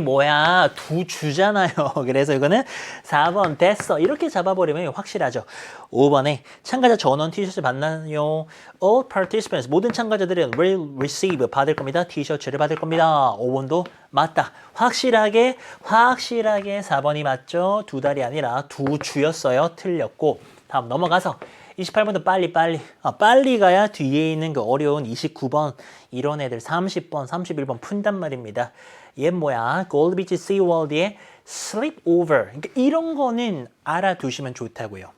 뭐야, 두 주잖아요. 그래서 이거는 4번 됐어. 이렇게 잡아버리면 확실하죠. 5번에 참가자 전원 티셔츠 받나요? All participants, 모든 참가자들은 will receive, 받을 겁니다. 티셔츠를 받을 겁니다. 5번도 맞다. 확실하게 4번이 맞죠. 2달이 아니라 2주였어요. 틀렸고 다음 넘어가서 28번도 빨리 가야 뒤에 있는 그 어려운 29번 이런 애들 30번, 31번 푼단 말입니다. 얘 뭐야? 골드비치 시월드의 sleep over. 그러니까 이런 거는 알아두시면 좋다고요.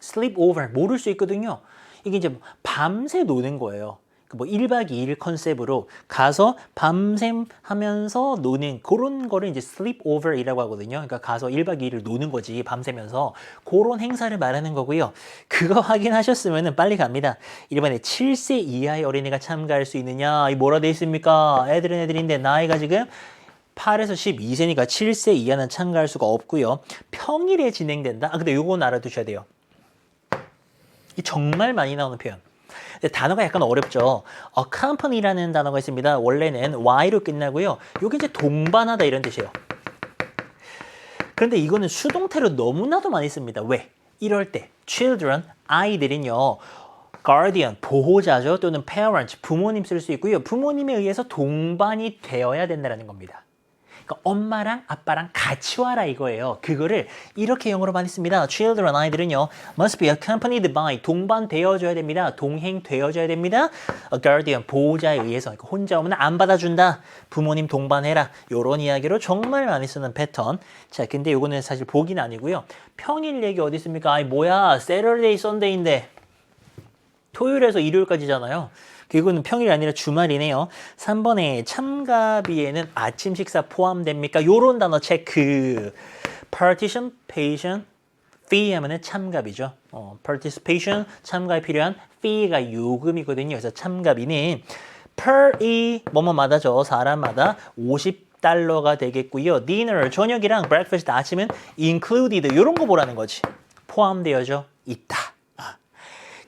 sleep over 모를 수 있거든요. 이게 이제 밤새 노는 거예요. 뭐 1박 2일 컨셉으로 가서 밤샘 하면서 노는 그런 거를 이제 sleep over이라고 하거든요. 그러니까 가서 1박 2일을 노는 거지 밤새면서 그런 행사를 말하는 거고요. 그거 확인하셨으면 빨리 갑니다. 1번에 7세 이하의 어린이가 참가할 수 있느냐? 이 뭐라 돼 있습니까? 애들인데 나이가 지금 8에서 12세니까 7세 이하는 참가할 수가 없고요. 평일에 진행된다? 근데 요건 알아두셔야 돼요. 이 정말 많이 나오는 표현. 단어가 약간 어렵죠. accompany라는 단어가 있습니다. 원래는 y로 끝나고요. 이게 이제 동반하다 이런 뜻이에요. 그런데 이거는 수동태로 너무나도 많이 씁니다. 왜? 이럴 때 children, 아이들은요. guardian, 보호자죠. 또는 parent, 부모님 쓸 수 있고요. 부모님에 의해서 동반이 되어야 된다는 겁니다. 그러니까 엄마랑 아빠랑 같이 와라 이거예요. 그거를 이렇게 영어로 많이 씁니다. children, 아이들은요. must be accompanied by, 동반되어줘야 됩니다. 동행되어줘야 됩니다. a guardian, 보호자에 의해서. 그러니까 혼자 오면 안 받아준다. 부모님 동반해라. 요런 이야기로 정말 많이 쓰는 패턴. 자, 근데 요거는 사실 복은 아니고요. 평일 얘기 어디 있습니까? 아이 뭐야, Saturday, Sunday인데 토요일에서 일요일까지잖아요. 그거는 평일이 아니라 주말이네요. 3번에 참가비에는 아침 식사 포함됩니까? 요런 단어 체크. participation, fee 하면은 참가비죠. participation, 참가에 필요한 fee가 요금이거든요. 그래서 참가비는 per 뭐뭐마다죠. 사람마다 50달러가 되겠고요. dinner, 저녁이랑 breakfast, 아침은 included, 요런 거 보라는 거지. 포함되어져 있다.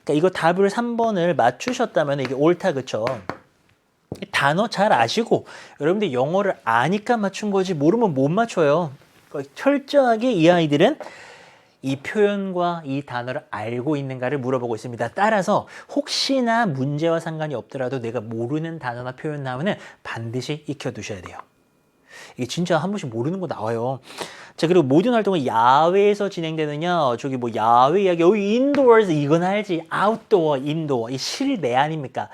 그러니까 이거 답을 3번을 맞추셨다면 이게 옳다, 그쵸? 단어 잘 아시고 여러분들 영어를 아니까 맞춘 거지 모르면 못 맞춰요. 그러니까 철저하게 이 아이들은 이 표현과 이 단어를 알고 있는가를 물어보고 있습니다. 따라서 혹시나 문제와 상관이 없더라도 내가 모르는 단어나 표현 나오면 반드시 익혀두셔야 돼요. 이게 진짜 한 번씩 모르는 거 나와요. 자, 그리고 모든 활동은 야외에서 진행되느냐, 저기 뭐 야외 이야기, indoors 이건 알지, outdoor, indoor, 이 실내 아닙니까?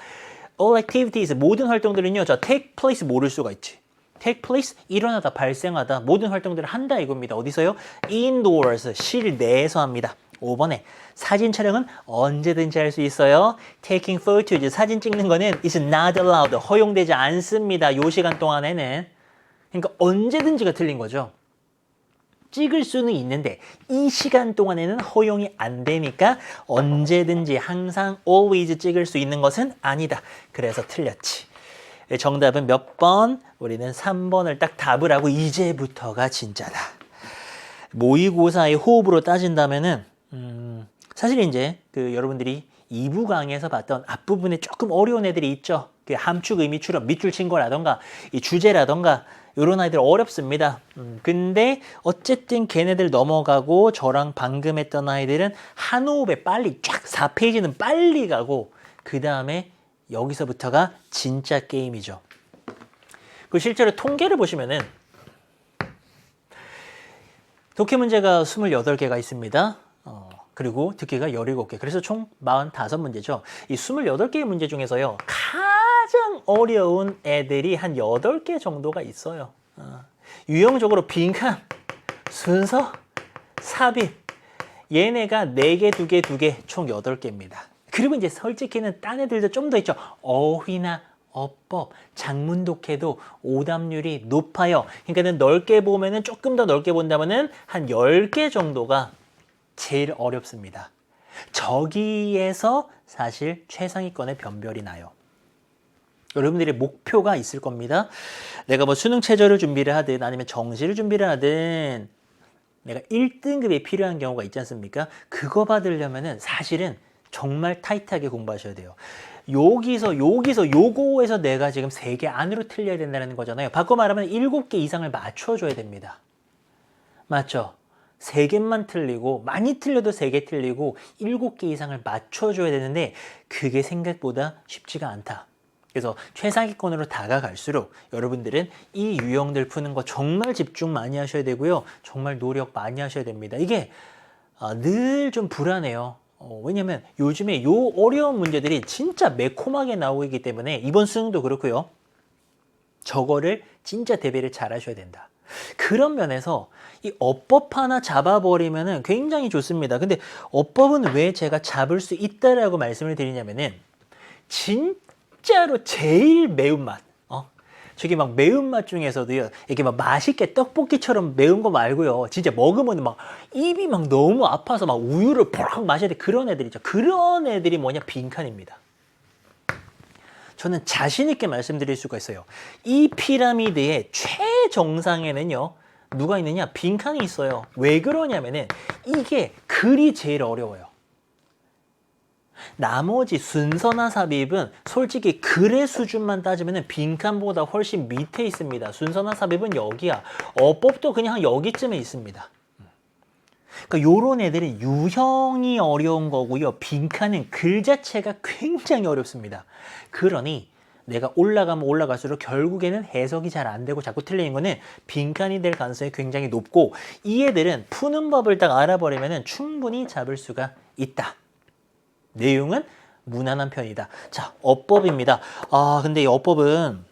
All activities, 모든 활동들은요, 저 take place 모를 수가 있지. take place, 일어나다, 발생하다, 모든 활동들을 한다 이겁니다. 어디서요? indoors, 실내에서 합니다. 5번에 사진 촬영은 언제든지 할 수 있어요. taking photos, 사진 찍는 거는 is not allowed, 허용되지 않습니다. 요 시간 동안에는. 그러니까 언제든지가 틀린 거죠. 찍을 수는 있는데 이 시간 동안에는 허용이 안 되니까 언제든지 항상 always 찍을 수 있는 것은 아니다. 그래서 틀렸지. 정답은 몇 번? 우리는 3번을 딱 답을 하고 이제부터가 진짜다. 모의고사의 호흡으로 따진다면은 사실 이제 그 여러분들이 2부 강의에서 봤던 앞부분에 조금 어려운 애들이 있죠. 그 함축, 의미, 출현, 밑줄 친 거라던가 이 주제라던가 이런 아이들 어렵습니다. 근데 어쨌든 걔네들 넘어가고 저랑 방금 했던 아이들은 한 호흡에 빨리 쫙 4페이지는 빨리 가고 그 다음에 여기서부터가 진짜 게임이죠. 그 실제로 통계를 보시면은 독해 문제가 28개가 있습니다. 그리고 듣기가 17개. 그래서 총 45문제죠. 이 28개의 문제 중에서요. 가장 어려운 애들이 한 8개 정도가 있어요. 유형적으로 빈칸, 순서, 삽입. 얘네가 4개, 2개, 2개, 총 8개입니다. 그리고 이제 솔직히는 딴 애들도 좀 더 있죠. 어휘나 어법, 작문 독해도 오답률이 높아요. 그러니까는 넓게 보면은 조금 더 넓게 본다면은 한 10개 정도가 제일 어렵습니다. 저기에서 사실 최상위권의 변별이 나요. 여러분들의 목표가 있을 겁니다. 내가 뭐 수능 최저를 준비를 하든 아니면 정시를 준비를 하든 내가 1등급이 필요한 경우가 있지 않습니까? 그거 받으려면은 사실은 정말 타이트하게 공부하셔야 돼요. 여기서 요거에서 내가 지금 3개 안으로 틀려야 된다는 거잖아요. 바꿔 말하면 7개 이상을 맞춰줘야 됩니다. 맞죠? 3개만 틀리고 많이 틀려도 3개 틀리고 7개 이상을 맞춰줘야 되는데 그게 생각보다 쉽지가 않다. 그래서 최상위권으로 다가갈수록 여러분들은 이 유형들 푸는 거 정말 집중 많이 하셔야 되고요. 정말 노력 많이 하셔야 됩니다. 이게 늘 좀 불안해요. 왜냐면 요즘에 요 어려운 문제들이 진짜 매콤하게 나오고 있기 때문에 이번 수능도 그렇고요. 저거를 진짜 대비를 잘 하셔야 된다. 그런 면에서 이 어법 하나 잡아버리면은 굉장히 좋습니다. 근데 어법은 왜 제가 잡을 수 있다라고 말씀을 드리냐면은 진짜로 제일 매운맛. 저기 막 매운맛 중에서도요. 이렇게 막 맛있게 떡볶이처럼 매운 거 말고요. 진짜 먹으면 막 입이 막 너무 아파서 막 우유를 펄럭 마셔야 돼. 그런 애들 있죠. 그런 애들이 뭐냐? 빈칸입니다. 저는 자신 있게 말씀드릴 수가 있어요. 이 피라미드의 최정상에는요. 누가 있느냐? 빈칸이 있어요. 왜 그러냐면은 이게 글이 제일 어려워요. 나머지 순서나 삽입은 솔직히 글의 수준만 따지면 빈칸보다 훨씬 밑에 있습니다. 순서나 삽입은 여기야. 어법도 그냥 여기쯤에 있습니다. 그러니까 요런 애들은 유형이 어려운 거고요. 빈칸은 글 자체가 굉장히 어렵습니다. 그러니 내가 올라가면 올라갈수록 결국에는 해석이 잘 안 되고 자꾸 틀리는 거는 빈칸이 될 가능성이 굉장히 높고 이 애들은 푸는 법을 딱 알아버리면 충분히 잡을 수가 있다. 내용은 무난한 편이다. 자, 어법입니다. 근데 이 어법은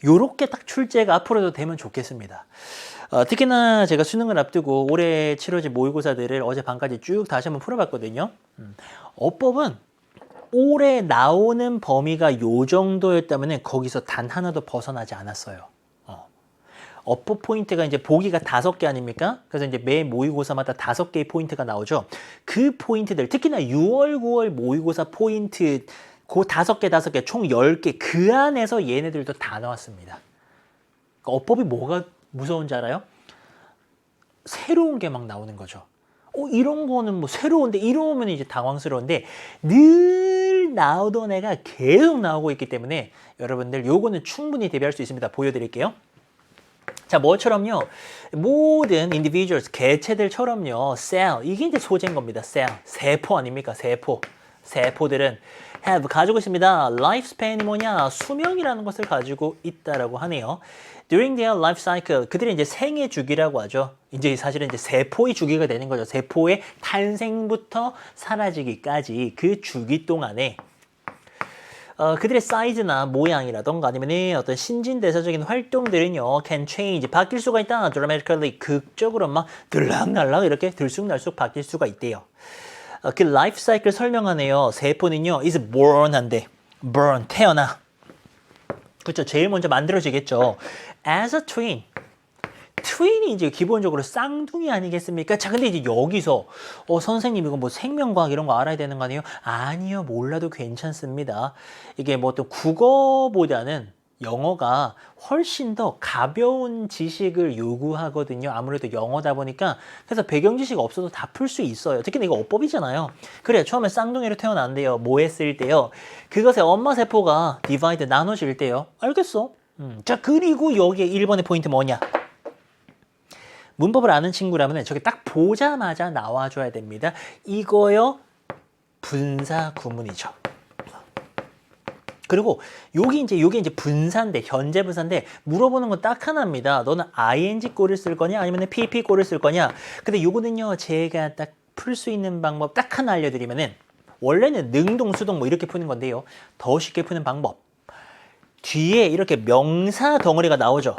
요렇게 딱 출제가 앞으로도 되면 좋겠습니다. 특히나 제가 수능을 앞두고 올해 치러진 모의고사들을 어제 밤까지 쭉 다시 한번 풀어봤거든요. 어법은 올해 나오는 범위가 요 정도였다면 거기서 단 하나도 벗어나지 않았어요. 어법 포인트가 이제 보기가 5개 아닙니까? 그래서 이제 매 모의고사마다 5개의 포인트가 나오죠. 그 포인트들, 특히나 6월, 9월 모의고사 포인트 그 5개 총 10개 그 안에서 얘네들도 다 나왔습니다. 그러니까 어법이 뭐가 무서운지 알아요? 새로운 게 막 나오는 거죠. 이런 거는 뭐 새로운데 이러면 이제 당황스러운데 늘 나오던 애가 계속 나오고 있기 때문에 여러분들 요거는 충분히 대비할 수 있습니다. 보여드릴게요. 자, 뭐처럼요? 모든 individuals, 개체들처럼요. cell, 이게 이제 소재인 겁니다. cell, 세포 아닙니까? 세포. 세포들은 have, 가지고 있습니다. lifespan이 뭐냐? 수명이라는 것을 가지고 있다라고 하네요. During their life cycle, 그들이 이제 생애 주기라고 하죠. 이제 사실은 이제 세포의 주기가 되는 거죠. 세포의 탄생부터 사라지기까지 그 주기 동안에 그들의 사이즈나 모양이라던가 아니면 어떤 신진대사적인 활동들은요, can change, 바뀔 수가 있다. dramatically, 극적으로 막 들락날락 이렇게 들쑥날쑥 바뀔 수가 있대요. 그 라이프 사이클 설명하네요. 세포는요, is born 한데, born, 태어나. 그렇죠. 제일 먼저 만들어지겠죠. as a twin. 트윈이 이제 기본적으로 쌍둥이 아니겠습니까? 자, 근데 이제 여기서 선생님 이거 뭐 생명과학 이런 거 알아야 되는 거 아니에요? 아니요, 몰라도 괜찮습니다. 이게 뭐 또 국어보다는 영어가 훨씬 더 가벼운 지식을 요구하거든요. 아무래도 영어다 보니까. 그래서 배경 지식 없어도 다 풀 수 있어요. 특히 이거 어법이잖아요. 그래, 처음에 쌍둥이로 태어난대요. 뭐 했을 때요? 그것의 엄마 세포가 디바이드, 나눠질 때요. 알겠어. 자, 그리고 여기에 1번의 포인트 뭐냐? 문법을 아는 친구라면 저게 딱 보자마자 나와줘야 됩니다. 이거요, 분사 구문이죠. 그리고 요게 이제 분사인데, 현재 분사인데, 물어보는 건 딱 하나입니다. 너는 ing 꼴을 쓸 거냐? 아니면 pp 꼴을 쓸 거냐? 근데 요거는요, 제가 딱 풀 수 있는 방법 딱 하나 알려드리면은, 원래는 능동, 수동 뭐 이렇게 푸는 건데요. 더 쉽게 푸는 방법. 뒤에 이렇게 명사 덩어리가 나오죠.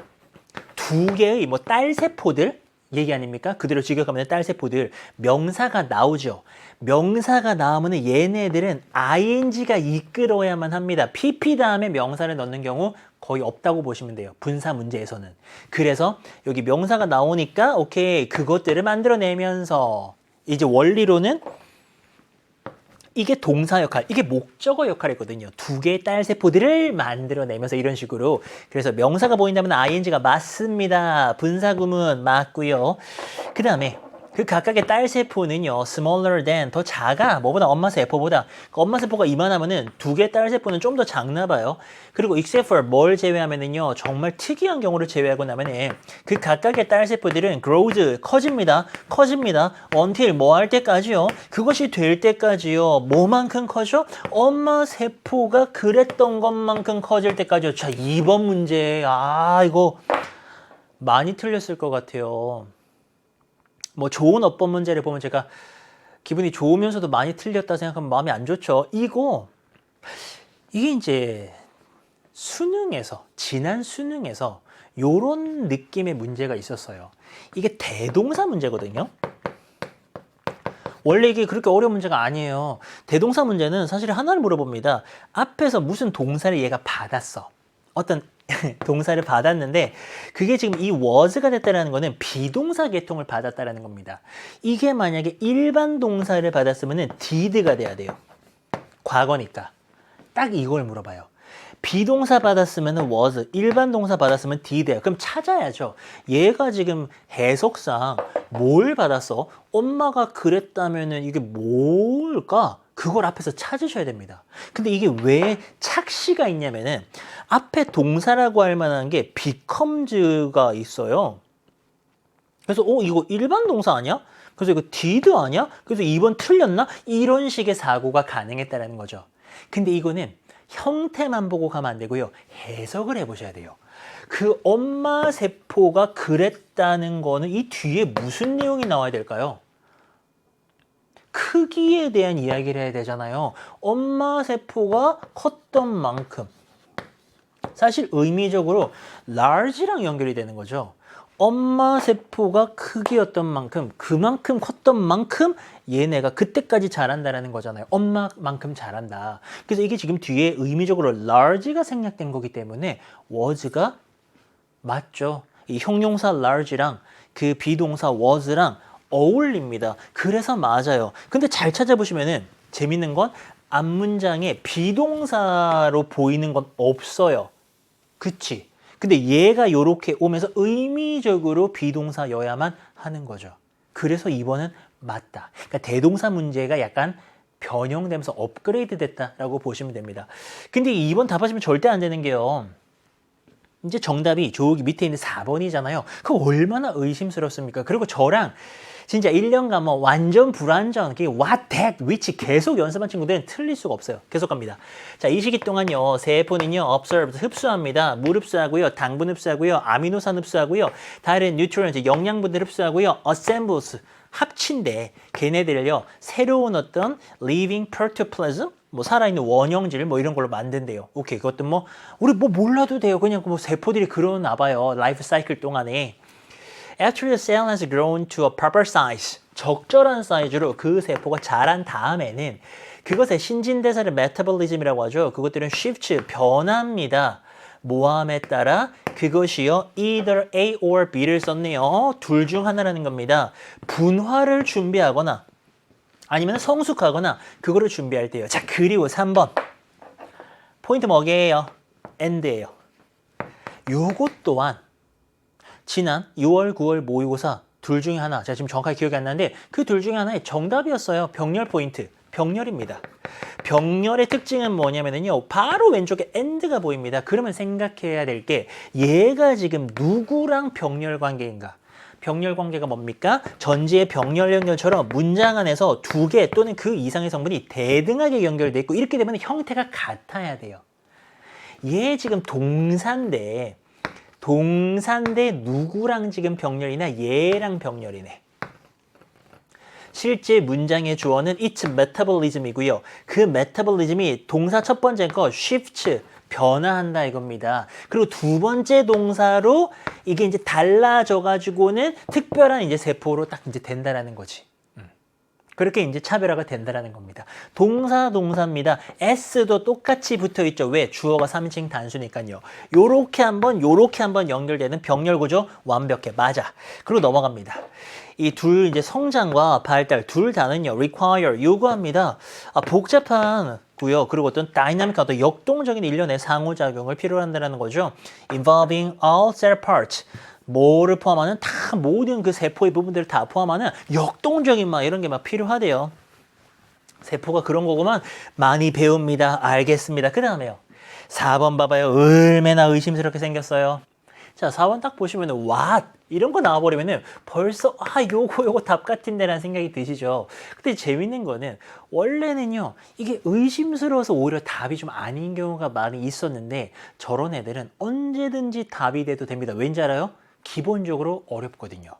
두 개의 뭐 딸세포들, 얘기 아닙니까? 그대로 직역하면 딸세포들, 명사가 나오죠. 명사가 나오면 얘네들은 ing가 이끌어야만 합니다. pp 다음에 명사를 넣는 경우 거의 없다고 보시면 돼요. 분사 문제에서는. 그래서 여기 명사가 나오니까 오케이, 그것들을 만들어내면서 이제 원리로는 이게 동사 역할, 이게 목적어 역할이거든요. 두 개의 딸세포들을 만들어내면서 이런 식으로. 그래서 명사가 보인다면 ing가 맞습니다. 분사구문 맞고요. 그 다음에 그 각각의 딸세포는요, smaller than, 더 작아. 뭐보다? 엄마 세포보다. 그 엄마 세포가 이만하면은 두 개의 딸세포는 좀 더 작나 봐요. 그리고 except for 뭘 제외하면은요, 정말 특이한 경우를 제외하고 나면은 그 각각의 딸세포들은 grows, 커집니다. until 뭐 할 때까지요? 그것이 될 때까지요. 뭐만큼 커져? 엄마 세포가 그랬던 것만큼 커질 때까지요. 자, 2번 문제. 이거 많이 틀렸을 것 같아요. 뭐 좋은 어법 문제를 보면 제가 기분이 좋으면서도 많이 틀렸다 생각하면 마음이 안 좋죠. 이게 이제 수능에서, 지난 수능에서 요런 느낌의 문제가 있었어요. 이게 대동사 문제거든요. 원래 이게 그렇게 어려운 문제가 아니에요. 대동사 문제는 사실 하나를 물어봅니다. 앞에서 무슨 동사를 얘가 받았어. 어떤 동사를 받았는데 그게 지금 이 was가 됐다는 거는 비동사 계통을 받았다는 겁니다. 이게 만약에 일반 동사를 받았으면 did가 돼야 돼요. 과거니까. 딱 이걸 물어봐요. 비동사 받았으면 was, 일반 동사 받았으면 did예요. 그럼 찾아야죠. 얘가 지금 해석상 뭘 받았어? 엄마가 그랬다면 이게 뭘까? 그걸 앞에서 찾으셔야 됩니다. 근데 이게 왜 착시가 있냐면은 앞에 동사라고 할 만한 게 becomes가 있어요. 그래서 이거 일반 동사 아니야? 그래서 이거 did 아니야? 그래서 2번 틀렸나? 이런 식의 사고가 가능했다는 거죠. 근데 이거는 형태만 보고 가면 안 되고요. 해석을 해보셔야 돼요. 그 엄마 세포가 그랬다는 거는 이 뒤에 무슨 내용이 나와야 될까요? 크기에 대한 이야기를 해야 되잖아요. 엄마 세포가 컸던 만큼. 사실 의미적으로 large랑 연결이 되는 거죠. 엄마 세포가 크기였던 만큼, 그만큼 컸던 만큼 얘네가 그때까지 자란다는 거잖아요. 엄마만큼 자란다. 그래서 이게 지금 뒤에 의미적으로 large가 생략된 거기 때문에 was가 맞죠. 이 형용사 large랑 그 비동사 was랑 어울립니다. 그래서 맞아요. 근데 잘 찾아보시면은 재밌는 건 앞문장에 비동사로 보이는 건 없어요. 그치? 근데 얘가 요렇게 오면서 의미적으로 비동사여야만 하는 거죠. 그래서 2번은 맞다. 그러니까 대동사 문제가 약간 변형되면서 업그레이드 됐다라고 보시면 됩니다. 근데 2번 답하시면 절대 안 되는 게요. 이제 정답이 저기 밑에 있는 4번이잖아요. 그거 얼마나 의심스럽습니까? 그리고 저랑 진짜 1년간 뭐 완전 불완전 what, that, which 계속 연습한 친구들은 틀릴 수가 없어요. 계속 갑니다. 자, 이 시기 동안요. 세포는요. observe, 흡수합니다. 물 흡수하고요. 당분 흡수하고요. 아미노산 흡수하고요. 다른 nutrients, 영양분들 흡수하고요. assembles, 합친데 걔네들을요. 새로운 어떤 living protoplasm, 뭐 살아있는 원형질 뭐 이런 걸로 만든대요. 오케이, 그것도 뭐 우리 뭐 몰라도 돼요. 그냥 뭐 세포들이 그러나 봐요. 라이프 사이클 동안에. After the cell has grown to a proper size, 적절한 사이즈로 그 세포가 자란 다음에는 그것의 신진대사를 메타볼리즘이라고 하죠. 그것들은 shifts, 변합니다. 모함에 따라 그것이요. either A or B를 썼네요. 둘 중 하나라는 겁니다. 분화를 준비하거나 아니면 성숙하거나 그거를 준비할 때요. 자, 그리고 3번. 포인트 뭐게요? end예요. 요것 또한 지난 6월, 9월 모의고사 둘 중에 하나, 제가 지금 정확하게 기억이 안 나는데 그 둘 중에 하나의 정답이었어요. 병렬 포인트. 병렬입니다. 병렬의 특징은 뭐냐면요. 바로 왼쪽에 end가 보입니다. 그러면 생각해야 될 게 얘가 지금 누구랑 병렬 관계인가? 병렬 관계가 뭡니까? 전지의 병렬 연결처럼 문장 안에서 두 개 또는 그 이상의 성분이 대등하게 연결돼 있고 이렇게 되면 형태가 같아야 돼요. 얘 지금 동사인데 누구랑 지금 병렬이나 얘랑 병렬이네. 실제 문장의 주어는 its metabolism이고요. 그 metabolism이 동사 첫 번째 거 shifts, 변화한다 이겁니다. 그리고 두 번째 동사로 이게 이제 달라져 가지고는 특별한 이제 세포로 딱 이제 된다라는 거지. 그렇게 이제 차별화가 된다라는 겁니다. 동사입니다. S도 똑같이 붙어 있죠. 왜? 주어가 3인칭 단수니까요. 요렇게 한번 연결되는 병렬 구조 완벽해. 맞아. 그리고 넘어갑니다. 이 둘 이제 성장과 발달 둘 다는요. require 요구합니다. 복잡한 고요. 그리고 어떤 다이나믹한 어떤 역동적인 일련의 상호작용을 필요로 한다는 거죠. involving all cell parts. 뭐를 포함하는 다 모든 그 세포의 부분들을 다 포함하는 역동적인 막 이런 게 막 필요하대요. 세포가 그런 거구만. 많이 배웁니다. 알겠습니다. 그 다음에요. 4번 봐봐요. 얼마나 의심스럽게 생겼어요. 자, 4번 딱 보시면은 what 이런 거 나와버리면은 벌써 요거 답 같은데 라는 생각이 드시죠. 근데 재밌는 거는 원래는요 이게 의심스러워서 오히려 답이 좀 아닌 경우가 많이 있었는데 저런 애들은 언제든지 답이 돼도 됩니다. 왠지 알아요? 기본적으로 어렵거든요.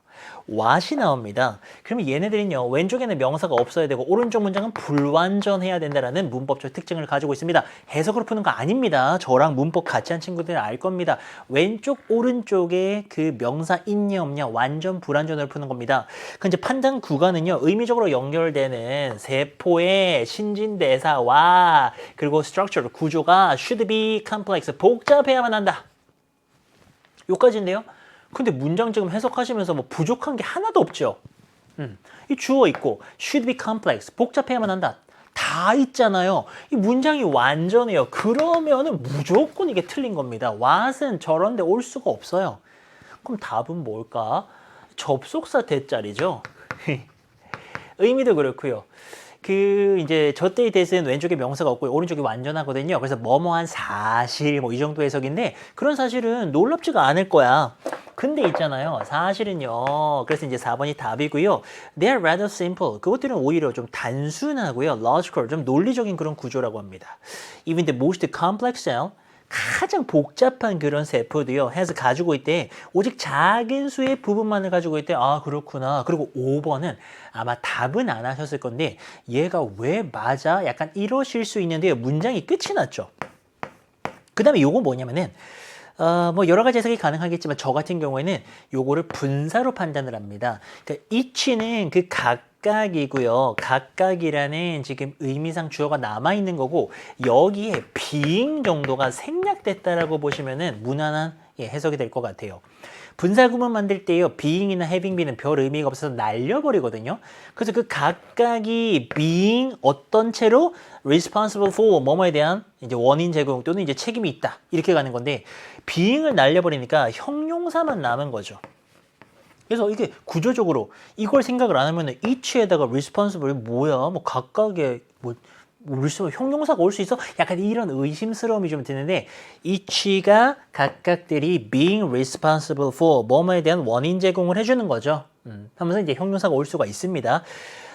what이 나옵니다. 그러면 얘네들은요 왼쪽에는 명사가 없어야 되고 오른쪽 문장은 불완전해야 된다라는 문법적 특징을 가지고 있습니다. 해석으로 푸는 거 아닙니다. 저랑 문법 같이 한 친구들은 알 겁니다. 왼쪽 오른쪽에 그 명사 있냐 없냐 완전 불완전으로 푸는 겁니다. 그 이제 판단 구간은요 의미적으로 연결되는 세포의 신진대사와 그리고 structure 구조가 should be complex 복잡해야만 한다. 요까지인데요. 근데 문장 지금 해석하시면서 뭐 부족한 게 하나도 없죠. 이 주어 있고 should be complex 복잡해야만 한다. 다 있잖아요. 이 문장이 완전해요. 그러면은 무조건 이게 틀린 겁니다. what은 저런 데 올 수가 없어요. 그럼 답은 뭘까? 접속사 대자리죠. 의미도 그렇고요. 이제 저때의 대세는 왼쪽에 명사가 없고 오른쪽이 완전하거든요. 그래서 뭐뭐한 사실 뭐 이 정도 해석인데 그런 사실은 놀랍지가 않을 거야. 근데 있잖아요. 사실은요. 그래서 이제 4번이 답이고요. They're rather simple. 그것들은 오히려 좀 단순하고요. Logical, 좀 논리적인 그런 구조라고 합니다. Even the most complex cell, 가장 복잡한 그런 세포도요. has 가지고 있대. 오직 작은 수의 부분만을 가지고 있대. 아, 그렇구나. 그리고 5번은 아마 답은 안 하셨을 건데 얘가 왜 맞아? 약간 이러실 수 있는데요. 문장이 끝이 났죠. 그 다음에 요거 뭐냐면은 뭐 여러 가지 해석이 가능하겠지만 저 같은 경우에는 요거를 분사로 판단을 합니다. 그러니까 each는 그 각각이고요. 각각이라는 지금 의미상 주어가 남아있는 거고 여기에 being 정도가 생략됐다라고 보시면은 무난한 해석이 될 것 같아요. 분사 구문 만들 때요. being이나 having be는 별 의미가 없어서 날려버리거든요. 그래서 그 각각이 being 어떤 채로 responsible for 뭐뭐에 대한 이제 원인 제공 또는 이제 책임이 있다. 이렇게 가는 건데 being을 날려버리니까 형용사만 남은 거죠. 그래서 이게 구조적으로 이걸 생각을 안 하면 each에다가 responsible 뭐야? 뭐 각각의 뭐 형용사가 올 수 있어? 약간 이런 의심스러움이 좀 드는데 each가 각각들이 being responsible for 뭐뭐에 대한 원인 제공을 해주는 거죠. 하면서 이제 형용사가 올 수가 있습니다.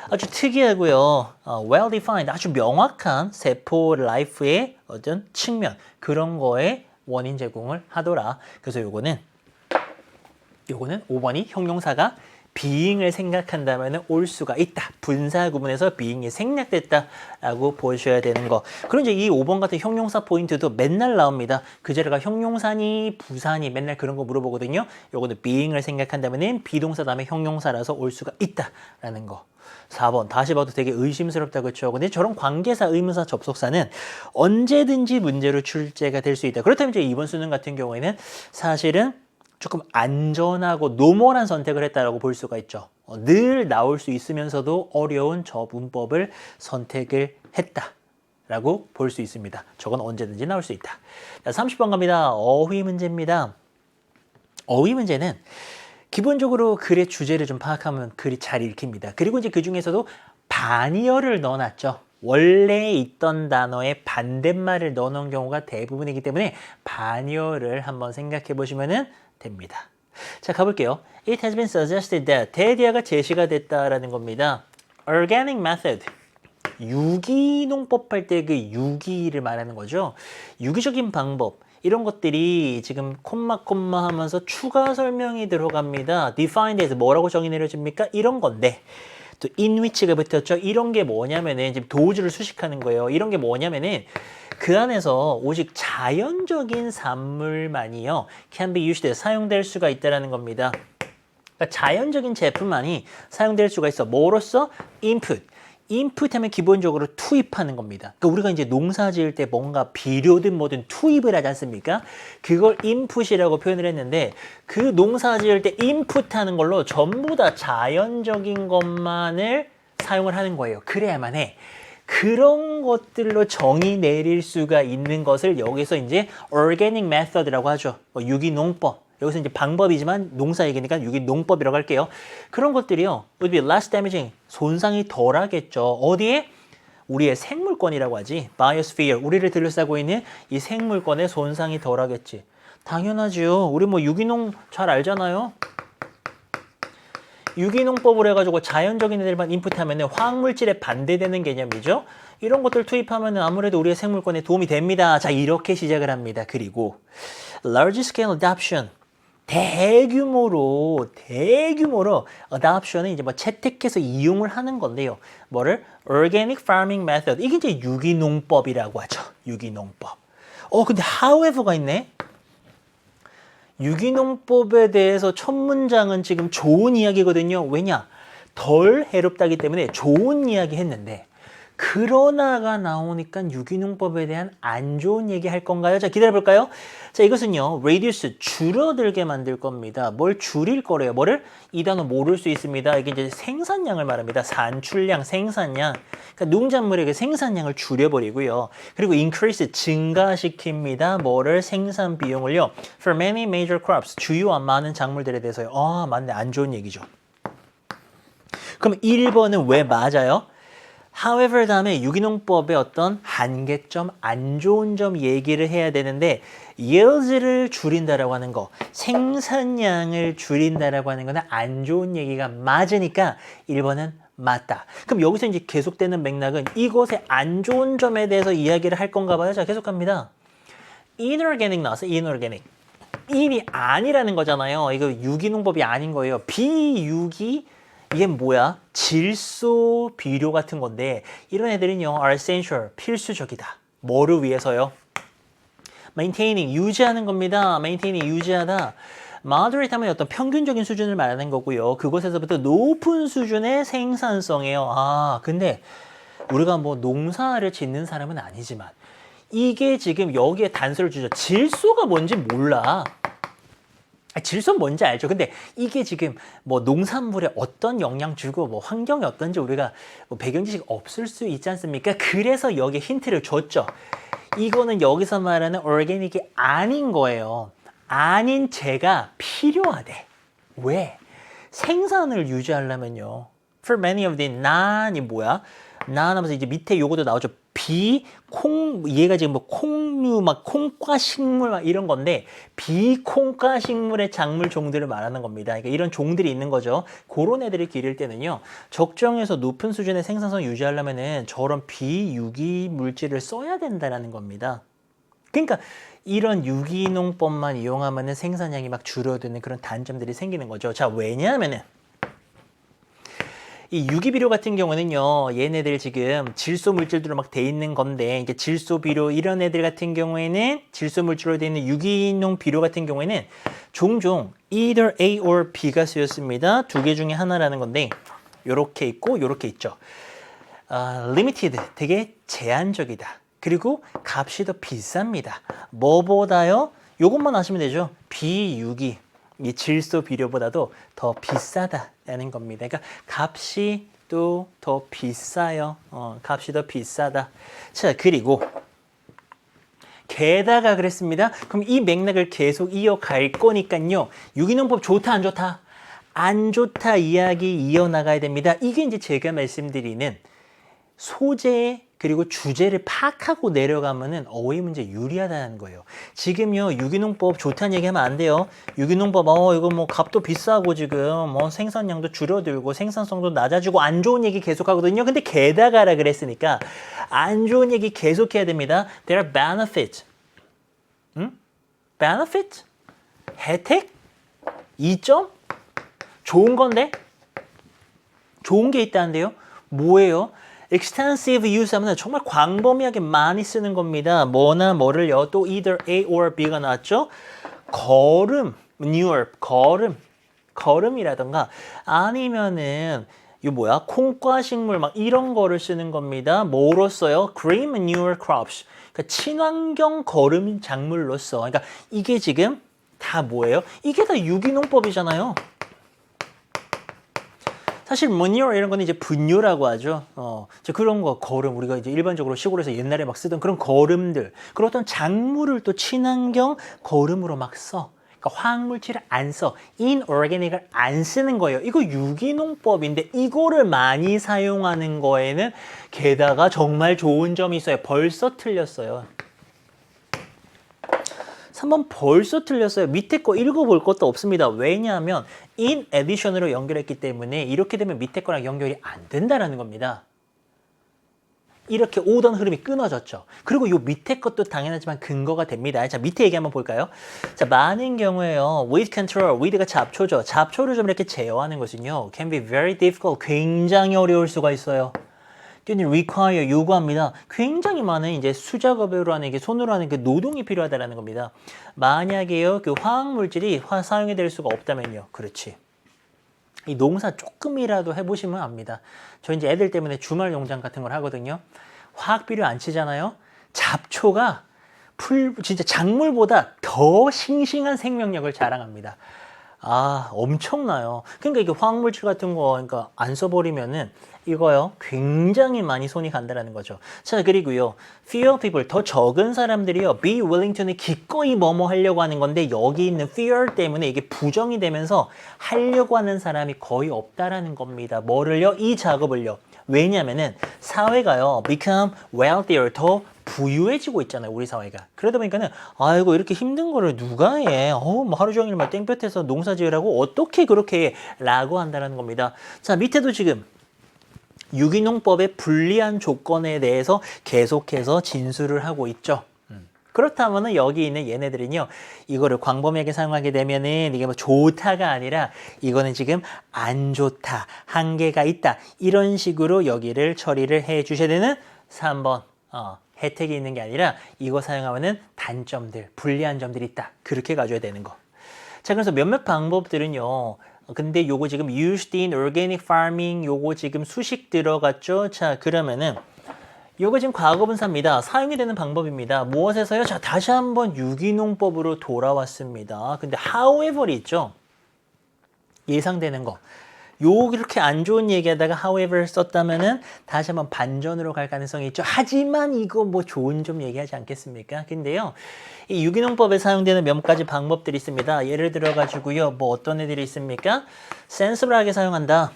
아주 특이하고요. well defined, 아주 명확한 세포 라이프의 어떤 측면 그런 거에 원인 제공을 하더라. 그래서 요거는 5번이 형용사가 being을 생각한다면 올 수가 있다. 분사 구문에서 being이 생략됐다라고 보셔야 되는 거. 그럼 이제 이 5번 같은 형용사 포인트도 맨날 나옵니다. 그 자리가 형용사니 부사니 맨날 그런 거 물어보거든요. 요거는 being을 생각한다면 비동사 다음에 형용사라서 올 수가 있다라는 거. 4번 다시 봐도 되게 의심스럽다 그렇죠. 근데 저런 관계사, 의문사, 접속사는 언제든지 문제로 출제가 될 수 있다. 그렇다면 이제 이번 수능 같은 경우에는 사실은 조금 안전하고 노멀한 선택을 했다라고 볼 수가 있죠. 늘 나올 수 있으면서도 어려운 저 문법을 선택을 했다라고 볼 수 있습니다. 저건 언제든지 나올 수 있다. 자, 30번 갑니다. 어휘 문제입니다. 어휘 문제는 기본적으로 글의 주제를 좀 파악하면 글이 잘 읽힙니다. 그리고 이제 그 중에서도 반이어를 넣어놨죠. 원래 있던 단어의 반대말을 넣어놓은 경우가 대부분이기 때문에 반이어를 한번 생각해 보시면 됩니다. 자, 가볼게요. It has been suggested that 대디아가 제시가 됐다라는 겁니다. Organic method. 유기농법 할 때 그 유기를 말하는 거죠. 유기적인 방법. 이런 것들이 지금 콤마 하면서 추가 설명이 들어갑니다. defined에서 뭐라고 정의 내려집니까? 이런 건데 또 in which가 붙었죠. 이런 게 뭐냐면은 지금 도주를 수식하는 거예요. 이런 게 뭐냐면은 그 안에서 오직 자연적인 산물만이요 can be used 사용될 수가 있다라는 겁니다. 그러니까 자연적인 제품만이 사용될 수가 있어. 뭐로써? input. input 하면 기본적으로 투입하는 겁니다. 그러니까 우리가 이제 농사 지을 때 뭔가 비료든 뭐든 투입을 하지 않습니까? 그걸 input이라고 표현을 했는데 그 농사 지을 때 input 하는 걸로 전부 다 자연적인 것만을 사용을 하는 거예요. 그래야만 해. 그런 것들로 정의 내릴 수가 있는 것을 여기서 이제 organic method라고 하죠. 유기농법. 여기서 이제 방법이지만 농사 얘기니까 유기농법이라고 할게요. 그런 것들이요. would be less damaging. 손상이 덜하겠죠. 어디에? 우리의 생물권이라고 하지. biosphere. 우리를 둘러싸고 있는 이 생물권의 손상이 덜하겠지. 당연하죠. 우리 뭐 유기농 잘 알잖아요. 유기농법을 해가지고 자연적인 애들만 인풋하면 화학물질에 반대되는 개념이죠. 이런 것들 투입하면 아무래도 우리의 생물권에 도움이 됩니다. 자, 이렇게 시작을 합니다. 그리고 large scale adoption. 대규모로 adoption은 이제 뭐 채택해서 이용을 하는 건데요. 뭐를? organic farming method. 이게 이제 유기농법이라고 하죠. 유기농법. 근데 however가 있네. 유기농법에 대해서 첫 문장은 지금 좋은 이야기거든요. 왜냐? 덜 해롭다기 때문에 좋은 이야기 했는데 그러나가 나오니까 유기농법에 대한 안 좋은 얘기 할 건가요? 자, 기다려볼까요? 자, 이것은요. reduce, 줄어들게 만들 겁니다. 뭘 줄일 거래요? 뭐를? 이 단어 모를 수 있습니다. 이게 이제 생산량을 말합니다. 산출량, 생산량. 그러니까 농작물의 그 생산량을 줄여버리고요. 그리고 increase, 증가시킵니다. 뭐를? 생산 비용을요. for many major crops, 주요한 많은 작물들에 대해서요. 맞네. 안 좋은 얘기죠. 그럼 1번은 왜 맞아요? However 다음에 유기농법의 어떤 한계점, 안 좋은 점 얘기를 해야 되는데 yield를 줄인다라고 하는 거, 생산량을 줄인다라고 하는 거는 안 좋은 얘기가 맞으니까 1번은 맞다. 그럼 여기서 이제 계속되는 맥락은 이것의 안 좋은 점에 대해서 이야기를 할 건가 봐요. 자, 계속 갑니다. inorganic 나왔어요. inorganic. 인이 아니라는 거잖아요. 이거 유기농법이 아닌 거예요. 비유기 이게 뭐야? 질소 비료 같은 건데 이런 애들은요 are essential 필수적이다. 뭐를 위해서요? maintaining 유지하는 겁니다. maintaining 유지하다. moderate 하면 어떤 평균적인 수준을 말하는 거고요. 그곳에서부터 높은 수준의 생산성이에요. 아 근데 우리가 뭐 농사를 짓는 사람은 아니지만 이게 지금 여기에 단서를 주죠. 질소가 뭔지 몰라. 질소는 뭔지 알죠. 근데 이게 지금 뭐 농산물에 어떤 영향 주고 뭐 환경이 어떤지 우리가 뭐 배경 지식 없을 수 있지 않습니까? 그래서 여기에 힌트를 줬죠. 이거는 여기서 말하는 오르게닉이 아닌 거예요. 아닌 재가 필요하대. 왜? 생산을 유지하려면요. For many of the non이 뭐야? non 하면서 이제 밑에 요거도 나오죠. 비콩 얘가 지금 뭐 콩류 막 콩과 식물 막 이런 건데 비콩과 식물의 작물 종들을 말하는 겁니다. 그러니까 이런 종들이 있는 거죠. 그런 애들을 기를 때는요. 적정해서 높은 수준의 생산성 유지하려면은 저런 비유기 물질을 써야 된다라는 겁니다. 그러니까 이런 유기농법만 이용하면은 생산량이 막 줄어드는 그런 단점들이 생기는 거죠. 자, 왜냐하면은 이 유기비료 같은 경우는요, 얘네들 지금 질소 물질들로 막 돼 있는 건데, 이제 질소 비료 이런 애들 같은 경우에는 질소 물질로 돼 있는 유기농 비료 같은 경우에는 종종 either A or B가 쓰였습니다. 두 개 중에 하나라는 건데, 요렇게 있고 요렇게 있죠. limited, 되게 제한적이다. 그리고 값이 더 비쌉니다. 뭐보다요? 요것만 아시면 되죠. 비유기. 이 질소 비료보다도 더 비싸다라는 겁니다. 그러니까 값이 또 더 비싸요. 값이 더 비싸다. 자, 그리고 게다가 그랬습니다. 그럼 이 맥락을 계속 이어갈 거니까요. 유기농법 좋다 안 좋다? 안 좋다 이야기 이어나가야 됩니다. 이게 이제 제가 말씀드리는 소재 그리고 주제를 파악하고 내려가면은 어휘 문제 유리하다는 거예요. 지금요 유기농법 좋다는 얘기하면 안 돼요. 유기농법 이거 뭐 값도 비싸고 지금 생산량도 줄어들고 생산성도 낮아지고 안 좋은 얘기 계속하거든요. 근데 게다가라 그랬으니까 안 좋은 얘기 계속해야 됩니다. There are benefits. benefit? 혜택? 이점? 좋은 건데? 좋은 게 있다는데요. 뭐예요? extensive use 하면 정말 광범위하게 많이 쓰는 겁니다. 뭐나 뭐를요. 또 either A or B가 나왔죠. 거름, manure, 거름이라던가 아니면은 이 뭐야? 콩과 식물 막 이런 거를 쓰는 겁니다. 뭐로 써요? green manure crops. 그러니까 친환경 거름 작물로서. 그러니까 이게 지금 다 뭐예요? 이게 다 유기농법이잖아요. 사실 manure 이런 거는 이제 분뇨라고 하죠. 그런 거 거름 우리가 이제 일반적으로 시골에서 옛날에 막 쓰던 그런 거름들, 그런 어떤 작물을 또 친환경 거름으로 막 써. 그러니까 화학물질을 안 써. inorganic을 안 쓰는 거예요. 이거 유기농법인데 이거를 많이 사용하는 거에는 게다가 정말 좋은 점이 있어요. 벌써 틀렸어요. 3번 벌써 틀렸어요. 밑에 거 읽어볼 것도 없습니다. 왜냐하면 in addition으로 연결했기 때문에 이렇게 되면 밑에 거랑 연결이 안 된다는 겁니다. 이렇게 오던 흐름이 끊어졌죠. 그리고 요 밑에 것도 당연하지만 근거가 됩니다. 자, 밑에 얘기 한번 볼까요? 자, 많은 경우에요. weed control, weed가 잡초죠. 잡초를 좀 이렇게 제어하는 것은요. can be very difficult, 굉장히 어려울 수가 있어요. 또는 require, 요구합니다. 굉장히 많은 이제 수작업으로 하는, 이게 손으로 하는 그 노동이 필요하다는 겁니다. 만약에요, 그 화학물질이 사용이 될 수가 없다면요. 그렇지. 이 농사 조금이라도 해보시면 압니다. 저 이제 애들 때문에 주말 농장 같은 걸 하거든요. 화학 비료 안 치잖아요. 잡초가 진짜 작물보다 더 싱싱한 생명력을 자랑합니다. 엄청나요. 그러니까 이게 화학물질 같은 거, 그러니까 안 써버리면은 이거요, 굉장히 많이 손이 간다는 거죠. 자, 그리고요, fewer people, 더 적은 사람들이요, be willing to는 기꺼이 뭐뭐 하려고 하는 건데, 여기 있는 fewer 때문에 이게 부정이 되면서 하려고 하는 사람이 거의 없다라는 겁니다. 뭐를요? 이 작업을요. 왜냐면은 사회가요, become wealthier, 더 부유해지고 있잖아요, 우리 사회가. 그러다 보니까는, 아이고, 이렇게 힘든 거를 누가 해? 뭐 하루 종일 막 땡볕에서 농사 지으라고 어떻게 그렇게 해? 라고 한다는 겁니다. 자, 밑에도 지금 유기농법의 불리한 조건에 대해서 계속해서 진술을 하고 있죠. 그렇다면은 여기 있는 얘네들은요, 이거를 광범위하게 사용하게 되면은 이게 뭐 좋다가 아니라 이거는 지금 안 좋다, 한계가 있다, 이런 식으로 여기를 처리를 해 주셔야 되는 3번. 혜택이 있는 게 아니라 이거 사용하면은 단점들, 불리한 점들이 있다. 그렇게 가져야 되는 거. 자, 그래서 몇몇 방법들은요. 근데 요거 지금 used in organic farming 요거 지금 수식 들어갔죠. 자, 그러면은 요거 지금 과거분사입니다. 사용이 되는 방법입니다. 무엇에서요? 자, 다시 한번 유기농법으로 돌아왔습니다. 근데 however이 있죠. 예상되는 거. 이렇게 안 좋은 얘기하다가 however 썼다면은 다시 한번 반전으로 갈 가능성이 있죠. 하지만 이거 뭐 좋은 좀 얘기하지 않겠습니까? 근데요, 이 유기농법에 사용되는 몇 가지 방법들이 있습니다. 예를 들어 가지고요, 뭐 어떤 애들이 있습니까? sensible하게 사용한다.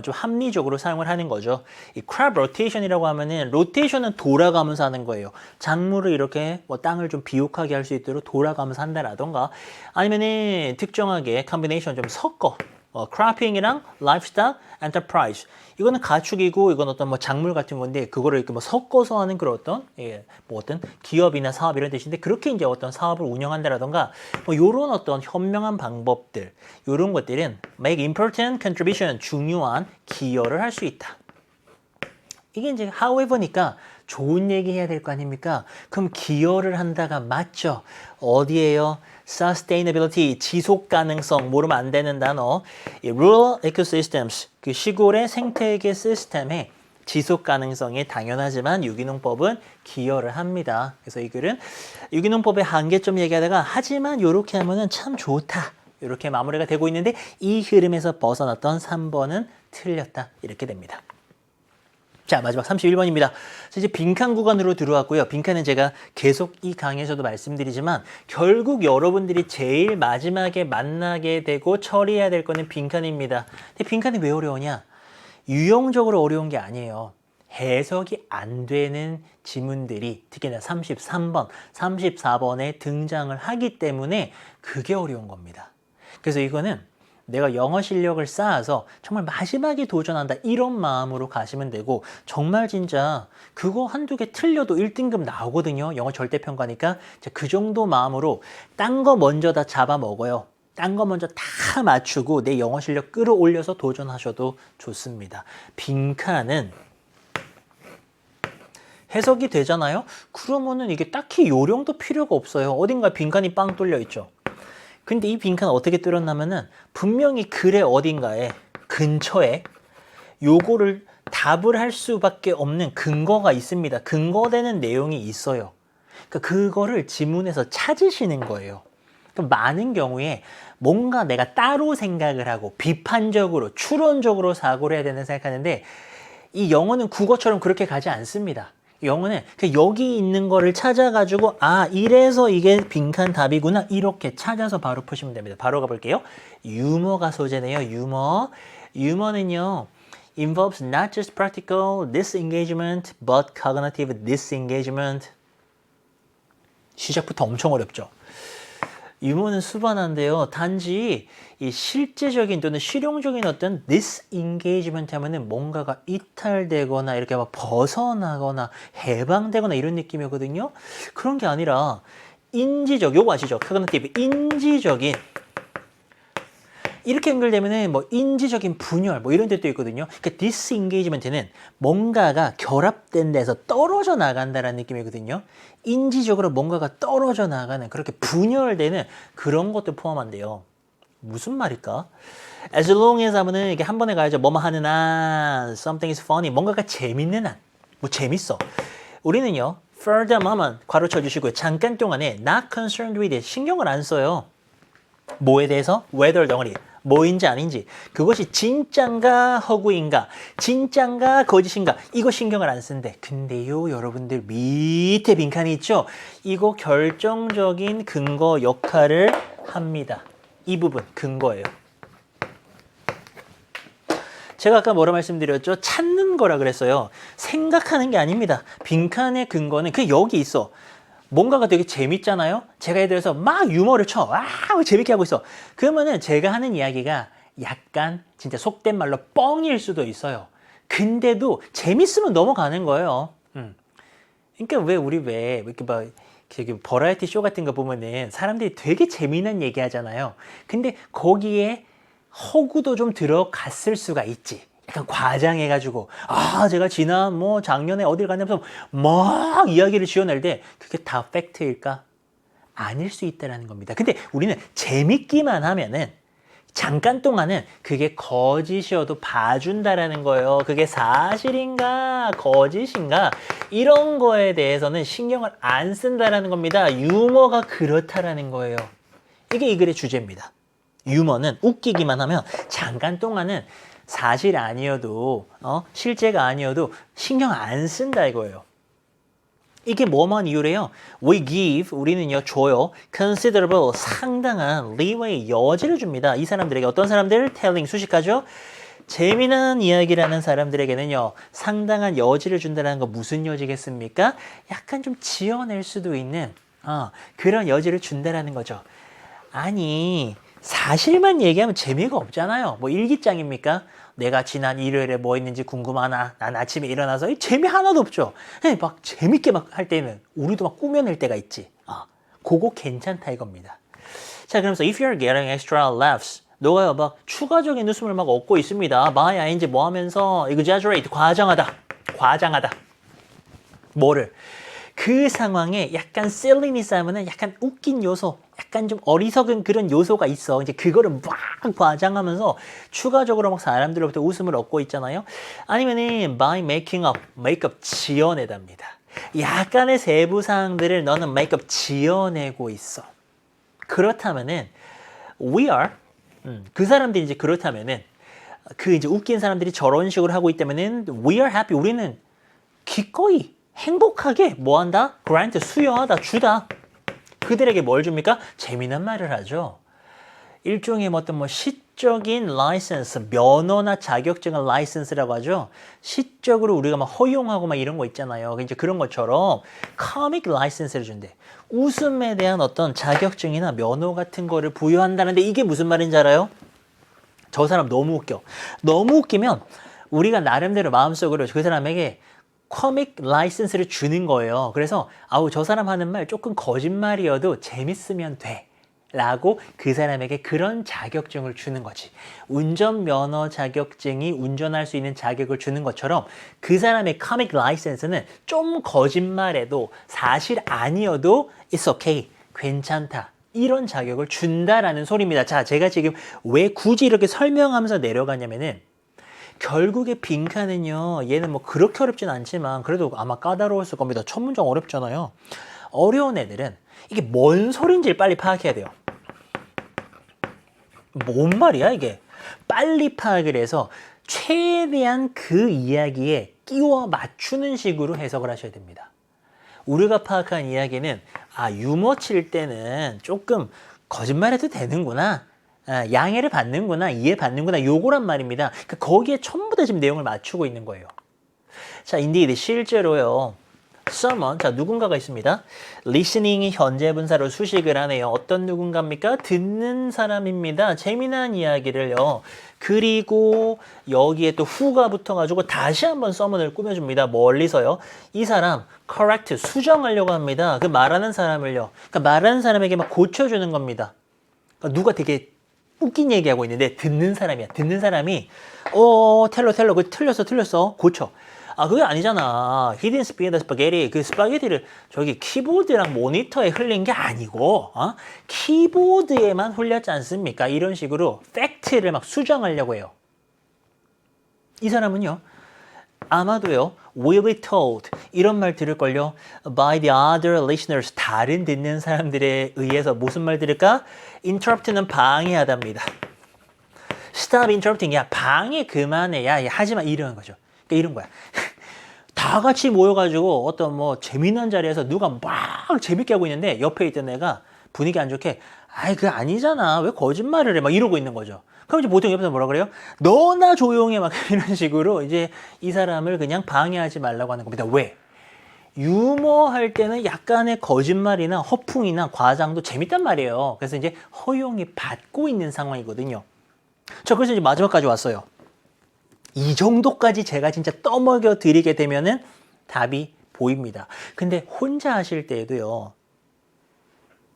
좀 합리적으로 사용을 하는 거죠. 이 crop rotation이라고 하면은 rotation은 돌아가면서 하는 거예요. 작물을 이렇게 뭐 땅을 좀 비옥하게 할 수 있도록 돌아가면서 한다라던가, 아니면은 특정하게 combination 좀 섞어. 크로핑이랑 livestock enterprise 이거는 가축이고 이건 어떤 뭐 작물 같은 건데 그거를 이렇게 뭐 섞어서 하는 그런 어떤 뭐 어떤 기업이나 사업 이런 뜻인데 그렇게 이제 어떤 사업을 운영한다라던가 뭐 요런 어떤 현명한 방법들 요런 것들은 make important contribution 중요한 기여를 할 수 있다. 이게 이제 however니까 좋은 얘기 해야 될 거 아닙니까? 그럼 기여를 한다가 맞죠? 어디에요? sustainability, 지속 가능성, 모르면 안 되는 단어. 이 rural ecosystems, 그 시골의 생태계 시스템에 지속 가능성이 당연하지만 유기농법은 기여를 합니다. 그래서 이 글은 유기농법의 한계점 얘기하다가 하지만 이렇게 하면은 참 좋다. 이렇게 마무리가 되고 있는데 이 흐름에서 벗어났던 3번은 틀렸다. 이렇게 됩니다. 자, 마지막 31번입니다. 이제 빈칸 구간으로 들어왔고요. 빈칸은 제가 계속 이 강의에서도 말씀드리지만 결국 여러분들이 제일 마지막에 만나게 되고 처리해야 될 거는 빈칸입니다. 근데 빈칸이 왜 어려우냐? 유형적으로 어려운 게 아니에요. 해석이 안 되는 지문들이 특히나 33번, 34번에 등장을 하기 때문에 그게 어려운 겁니다. 그래서 이거는 내가 영어 실력을 쌓아서 정말 마지막에 도전한다 이런 마음으로 가시면 되고 정말 진짜 그거 한두 개 틀려도 1등급 나오거든요. 영어 절대평가니까 그 정도 마음으로 딴 거 먼저 다 잡아먹어요. 딴 거 먼저 다 맞추고 내 영어 실력 끌어올려서 도전하셔도 좋습니다. 빈칸은 해석이 되잖아요? 그러면은 이게 딱히 요령도 필요가 없어요. 어딘가 빈칸이 빵 뚫려 있죠. 근데 이 빈칸 어떻게 뚫었냐면은 분명히 글의 어딘가에 근처에 요거를 답을 할 수밖에 없는 근거가 있습니다. 근거되는 내용이 있어요. 그러니까 그거를 지문에서 찾으시는 거예요. 그럼 많은 경우에 뭔가 내가 따로 생각을 하고 비판적으로 추론적으로 사고를 해야 된다고 생각하는데 이 영어는 국어처럼 그렇게 가지 않습니다. 영어는 여기 있는 거를 찾아가지고 이래서 이게 빈칸 답이구나 이렇게 찾아서 바로 푸시면 됩니다. 바로 가볼게요. 유머가 소재네요. 유머는요 involves not just practical disengagement but cognitive disengagement. 시작부터 엄청 어렵죠. 유머는 수반한데요. 단지 이 실제적인 또는 실용적인 어떤 disengagement 하면은 뭔가가 이탈되거나 이렇게 막 벗어나거나 해방되거나 이런 느낌이거든요. 그런 게 아니라 인지적, 요거 아시죠? cognitive, 인지적인 이렇게 연결되면은 뭐 인지적인 분열 뭐 이런 뜻도 있거든요. 그러니까 disengagement는 뭔가가 결합된 데서 떨어져 나간다라는 느낌이거든요. 인지적으로 뭔가가 떨어져 나가는 그렇게 분열되는 그런 것도 포함한대요. 무슨 말일까? As long as 하면은 이게 한 번에 가야죠. 뭐뭐 하는 한, something is funny. 뭔가가 재밌는 한, 뭐 재밌어. 우리는요, for the moment 괄호 쳐주시고요. 잠깐 동안에 not concerned with it 신경을 안 써요. 뭐에 대해서? whether 덩어리. 뭐인지 아닌지 그것이 진짠가 허구인가 진짠가 거짓인가 이거 신경을 안 쓴대. 근데요 여러분들 밑에 빈칸이 있죠. 이거 결정적인 근거 역할을 합니다. 이 부분 근거예요. 제가 아까 뭐라 말씀드렸죠? 찾는 거라 그랬어요. 생각하는 게 아닙니다. 빈칸의 근거는 그냥 여기 있어. 뭔가가 되게 재밌잖아요? 제가 예를 들어서 막 유머를 쳐. 와, 재밌게 하고 있어. 그러면은 제가 하는 이야기가 약간 진짜 속된 말로 뻥일 수도 있어요. 근데도 재밌으면 넘어가는 거예요. 그러니까 왜 이렇게 막 저기 버라이어티 쇼 같은 거 보면은 사람들이 되게 재미난 얘기 하잖아요. 근데 거기에 허구도 좀 들어갔을 수가 있지. 약간 과장해가지고 제가 지난 뭐 작년에 어딜 갔냐면서 막 이야기를 지어낼 때 그게 다 팩트일까? 아닐 수 있다는 겁니다. 근데 우리는 재밌기만 하면은 잠깐 동안은 그게 거짓이어도 봐준다라는 거예요. 그게 사실인가 거짓인가 이런 거에 대해서는 신경을 안 쓴다라는 겁니다. 유머가 그렇다라는 거예요. 이게 이 글의 주제입니다. 유머는 웃기기만 하면 잠깐 동안은 사실 아니어도 실제가 아니어도 신경 안 쓴다 이거예요. 이게 뭐만 이유래요? We give, 우리는요, 줘요. Considerable, 상당한 leeway, 여지를 줍니다. 이 사람들에게 어떤 사람들? telling, 수식하죠? 재미난 이야기라는 사람들에게는요, 상당한 여지를 준다는 거 무슨 여지겠습니까? 약간 좀 지어낼 수도 있는 그런 여지를 준다라는 거죠. 아니, 사실만 얘기하면 재미가 없잖아요. 뭐 일기장입니까? 내가 지난 일요일에 뭐 했는지 궁금하나? 난 아침에 일어나서 재미 하나도 없죠. 막 재밌게 막 할 때는 우리도 막 꾸며낼 때가 있지. 그거 괜찮다 이겁니다. 자, 그러면서 if you're getting extra laughs, 너가 막 추가적인 웃음을 막 얻고 있습니다. by ing 뭐 하면서 exaggerate, 과장하다. 뭐를? 그 상황에 약간 silliness 하면은 약간 웃긴 요소, 약간 좀 어리석은 그런 요소가 있어. 이제 그거를 막 과장하면서 추가적으로 막 사람들로부터 웃음을 얻고 있잖아요. 아니면은 by making up, 메이크업 지어내답니다. 약간의 세부 사항들을 너는 메이크업 지어내고 있어. 그렇다면은 we are 그 사람들이 이제 그렇다면은 그 이제 웃긴 사람들이 저런 식으로 하고 있다면은 we are happy, 우리는 기꺼이 행복하게 뭐 한다? grant, 수여하다, 주다. 그들에게 뭘 줍니까? 재미난 말을 하죠. 일종의 어떤 뭐 시적인 라이센스, 면허나 자격증을 라이센스라고 하죠. 시적으로 우리가 막 허용하고 막 이런 거 있잖아요. 이제 그런 것처럼 comic 라이센스를 준대. 웃음에 대한 어떤 자격증이나 면허 같은 거를 부여한다는데 이게 무슨 말인지 알아요? 저 사람 너무 웃겨. 너무 웃기면 우리가 나름대로 마음속으로 그 사람에게 코믹 라이센스를 주는 거예요. 그래서 저 사람 하는 말 조금 거짓말이어도 재밌으면 돼 라고 그 사람에게 그런 자격증을 주는 거지. 운전면허 자격증이 운전할 수 있는 자격을 주는 것처럼 그 사람의 코믹 라이센스는 좀 거짓말해도 사실 아니어도 it's okay, 괜찮다, 이런 자격을 준다라는 소리입니다. 자, 제가 지금 왜 굳이 이렇게 설명하면서 내려가냐면은 결국에 빈칸은요, 얘는 뭐 그렇게 어렵진 않지만 그래도 아마 까다로웠을 겁니다. 첫 문장 어렵잖아요. 어려운 애들은 이게 뭔 소린지를 빨리 파악해야 돼요. 뭔 말이야 이게? 빨리 파악을 해서 최대한 그 이야기에 끼워 맞추는 식으로 해석을 하셔야 됩니다. 우리가 파악한 이야기는 유머 칠 때는 조금 거짓말해도 되는구나, 양해를 받는구나, 이해받는구나, 요거란 말입니다. 그러니까 거기에 전부 다 지금 내용을 맞추고 있는 거예요. 자, indeed, 실제로요. someone, 자, 누군가가 있습니다. listening이 현재 분사로 수식을 하네요. 어떤 누군가입니까? 듣는 사람입니다. 재미난 이야기를요. 그리고 여기에 또 who가 붙어가지고 다시 한번 someone을 꾸며줍니다. 멀리서요. 이 사람 correct, 수정하려고 합니다. 그 말하는 사람을요. 그러니까 말하는 사람에게 막 고쳐주는 겁니다. 그러니까 누가 되게 웃긴 얘기하고 있는데 듣는 사람이야. 듣는 사람이 텔러 그거 틀렸어 고쳐. 그게 아니잖아. He didn't spit the spaghetti. 그 스파게티를 저기 키보드랑 모니터에 흘린 게 아니고 키보드에만 흘렸지 않습니까? 이런 식으로 팩트를 막 수정하려고 해요. 이 사람은요, 아마도요, will be told, 이런 말 들을걸요. by the other listeners, 다른 듣는 사람들에 의해서 무슨 말 들을까? interrupt는 방해하답니다. stop interrupting, 야 방해 그만해, 야 하지마, 이런 거죠. 그러니까 이런 거야. 다 같이 모여가지고 어떤 뭐 재미난 자리에서 누가 막 재밌게 하고 있는데 옆에 있던 애가 분위기 안 좋게 아이, 그게 아니잖아. 왜 거짓말을 해? 막 이러고 있는 거죠. 그럼 이제 보통 옆에서 뭐라 그래요? 너나 조용해. 막 이런 식으로 이제 이 사람을 그냥 방해하지 말라고 하는 겁니다. 왜? 유머할 때는 약간의 거짓말이나 허풍이나 과장도 재밌단 말이에요. 그래서 이제 허용이 받고 있는 상황이거든요. 자, 그래서 이제 마지막까지 왔어요. 이 정도까지 제가 진짜 떠먹여 드리게 되면은 답이 보입니다. 근데 혼자 하실 때에도요,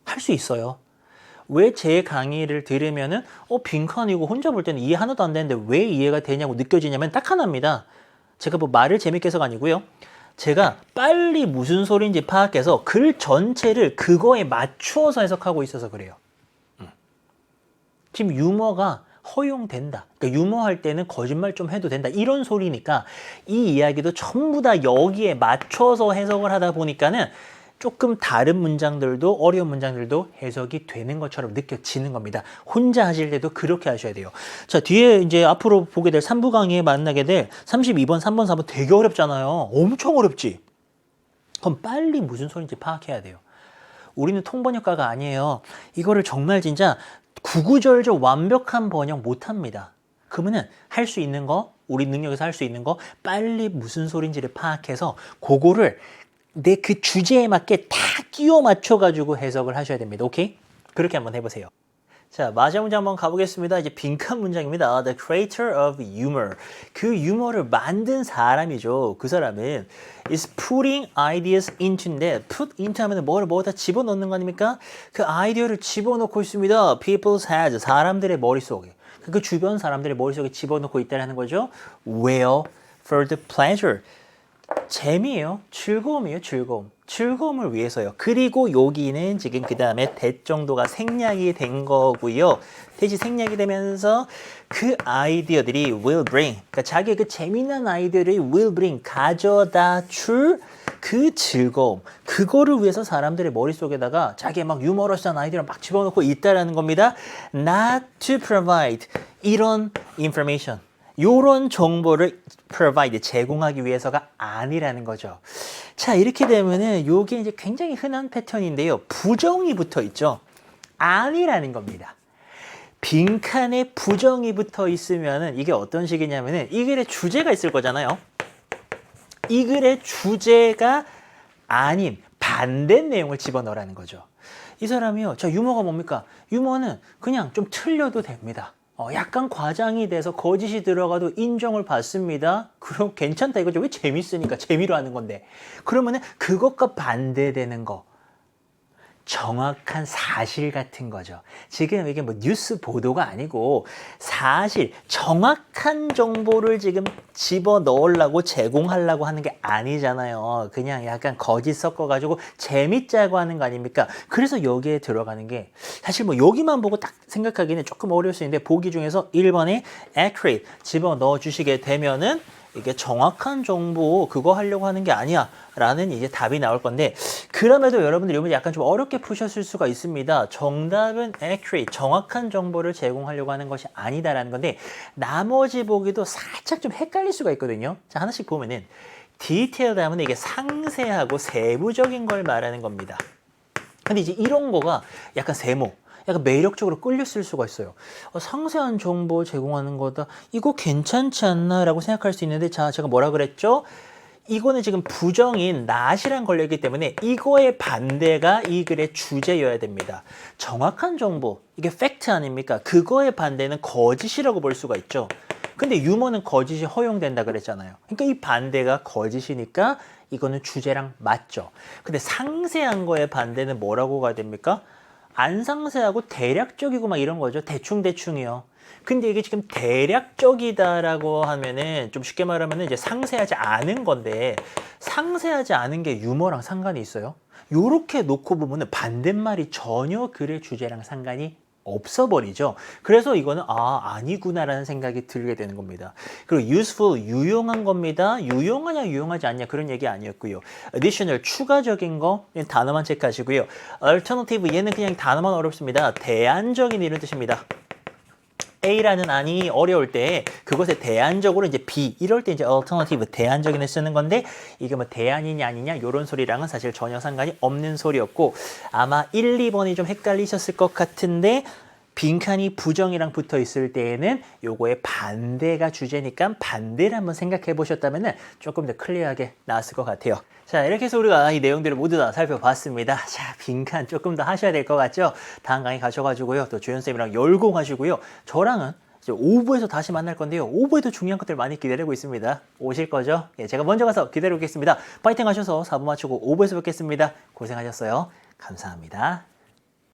할 수 있어요. 왜 제 강의를 들으면은 빈칸이고 혼자 볼 때는 이해 하나도 안 되는데 왜 이해가 되냐고 느껴지냐면 딱 하나입니다. 제가 뭐 말을 재밌게 해서가 아니고요. 제가 빨리 무슨 소리인지 파악해서 글 전체를 그거에 맞추어서 해석하고 있어서 그래요. 지금 유머가 허용된다. 그러니까 유머할 때는 거짓말 좀 해도 된다. 이런 소리니까 이 이야기도 전부 다 여기에 맞춰서 해석을 하다 보니까는 조금 다른 문장들도 어려운 문장들도 해석이 되는 것처럼 느껴지는 겁니다. 혼자 하실 때도 그렇게 하셔야 돼요. 자, 뒤에 이제 앞으로 보게 될 3부 강의에 만나게 될 32번, 3번, 4번 되게 어렵잖아요. 엄청 어렵지? 그럼 빨리 무슨 소리인지 파악해야 돼요. 우리는 통번역가가 아니에요. 이거를 정말 진짜 구구절절 완벽한 번역 못합니다. 그러면은 할 수 있는 거, 우리 능력에서 할 수 있는 거 빨리 무슨 소리인지를 파악해서 그거를 내 그 주제에 맞게 다 끼워 맞춰가지고 해석을 하셔야 됩니다. 오케이? 그렇게 한번 해보세요. 자, 마지막 문장 한번 가보겠습니다. 이제 빈칸 문장입니다. The creator of humor. 그 유머를 만든 사람이죠. 그 사람은 is putting ideas into인데 put into 하면 뭐다 집어넣는 거 아닙니까? 그 아이디어를 집어넣고 있습니다. People's heads. 사람들의 머릿속에. 그 주변 사람들의 머릿속에 집어넣고 있다는 거죠. Where? For the pleasure. 재미예요. 즐거움이에요. 즐거움. 즐거움을 위해서요. 그리고 여기는 지금 그 다음에 대 정도가 생략이 된 거고요. 대시 생략이 되면서 그 아이디어들이 will bring, 그러니까 자기의 그 재미난 아이디어를 will bring, 가져다 줄 그 즐거움. 그거를 위해서 사람들의 머릿속에다가 자기의 막 유머러스한 아이디어를 막 집어넣고 있다라는 겁니다. Not to provide 이런 information. 요런 정보를 provide, 제공하기 위해서가 아니라는 거죠. 자, 이렇게 되면은 요게 이제 굉장히 흔한 패턴인데요. 부정이 붙어 있죠. 아니라는 겁니다. 빈칸에 부정이 붙어 있으면은 이게 어떤 식이냐면은 이 글에 주제가 있을 거잖아요. 이 글의 주제가 아닌 반대 내용을 집어넣으라는 거죠. 이 사람이요. 자, 유머가 뭡니까? 유머는 그냥 좀 틀려도 됩니다. 약간 과장이 돼서 거짓이 들어가도 인정을 받습니다. 그럼 괜찮다 이거죠. 왜 재밌으니까 재미로 하는 건데. 그러면은 그것과 반대되는 거. 정확한 사실 같은 거죠. 지금 이게 뭐 뉴스 보도가 아니고 사실 정확한 정보를 지금 집어 넣으려고 제공하려고 하는 게 아니잖아요. 그냥 약간 거짓 섞어가지고 재밌자고 하는 거 아닙니까? 그래서 여기에 들어가는 게 사실 뭐 여기만 보고 딱 생각하기는 조금 어려울 수 있는데 보기 중에서 1번에 accurate 집어 넣어 주시게 되면은 이게 정확한 정보 그거 하려고 하는 게 아니야 라는 이제 답이 나올 건데 그럼에도 여러분들이 이번 약간 좀 어렵게 푸셨을 수가 있습니다. 정답은 accurate, 정확한 정보를 제공하려고 하는 것이 아니다라는 건데 나머지 보기도 살짝 좀 헷갈릴 수가 있거든요. 자, 하나씩 보면은 디테일드 하면 이게 상세하고 세부적인 걸 말하는 겁니다. 근데 이제 이런 거가 약간 세모, 약간 매력적으로 끌렸을 수가 있어요. 상세한 정보 제공하는 거다. 이거 괜찮지 않나? 라고 생각할 수 있는데 자, 제가 뭐라 그랬죠? 이거는 지금 부정인 not이란 걸려있기 때문에 이거의 반대가 이 글의 주제여야 됩니다. 정확한 정보, 이게 팩트 아닙니까? 그거의 반대는 거짓이라고 볼 수가 있죠. 근데 유머는 거짓이 허용된다 그랬잖아요. 그러니까 이 반대가 거짓이니까 이거는 주제랑 맞죠. 근데 상세한 거의 반대는 뭐라고 가야 됩니까? 안 상세하고 대략적이고 막 이런 거죠. 대충대충이요. 근데 이게 지금 대략적이다라고 하면은 좀 쉽게 말하면은 이제 상세하지 않은 건데 상세하지 않은 게 유머랑 상관이 있어요? 요렇게 놓고 보면은 반대말이 전혀 글의 주제랑 상관이 없어버리죠. 그래서 이거는 아니구나라는 생각이 들게 되는 겁니다. 그리고 useful, 유용한 겁니다. 유용하냐 유용하지 않냐 그런 얘기 아니었고요. additional, 추가적인 거 단어만 체크하시고요. alternative, 얘는 그냥 단어만 어렵습니다. 대안적인 이런 뜻입니다. A라는 안이 어려울 때 그것에 대안적으로 이제 B 이럴 때 이제 alternative 대안적인을 쓰는 건데 이게 뭐 대안이냐 아니냐 이런 소리랑은 사실 전혀 상관이 없는 소리였고 아마 1, 2번이 좀 헷갈리셨을 것 같은데 빈칸이 부정이랑 붙어 있을 때에는 요거의 반대가 주제니까 반대를 한번 생각해 보셨다면 조금 더 클리어하게 나왔을 것 같아요. 자, 이렇게 해서 우리가 이 내용들을 모두 다 살펴봤습니다. 자, 빈칸 조금 더 하셔야 될 것 같죠? 다음 강의 가셔가지고요. 또 주연쌤이랑 열공하시고요. 저랑은 이제 5부에서 다시 만날 건데요. 5부에도 중요한 것들 많이 기다리고 있습니다. 오실 거죠? 예, 제가 먼저 가서 기다리고 있겠습니다. 파이팅 하셔서 4부 마치고 5부에서 뵙겠습니다. 고생하셨어요. 감사합니다.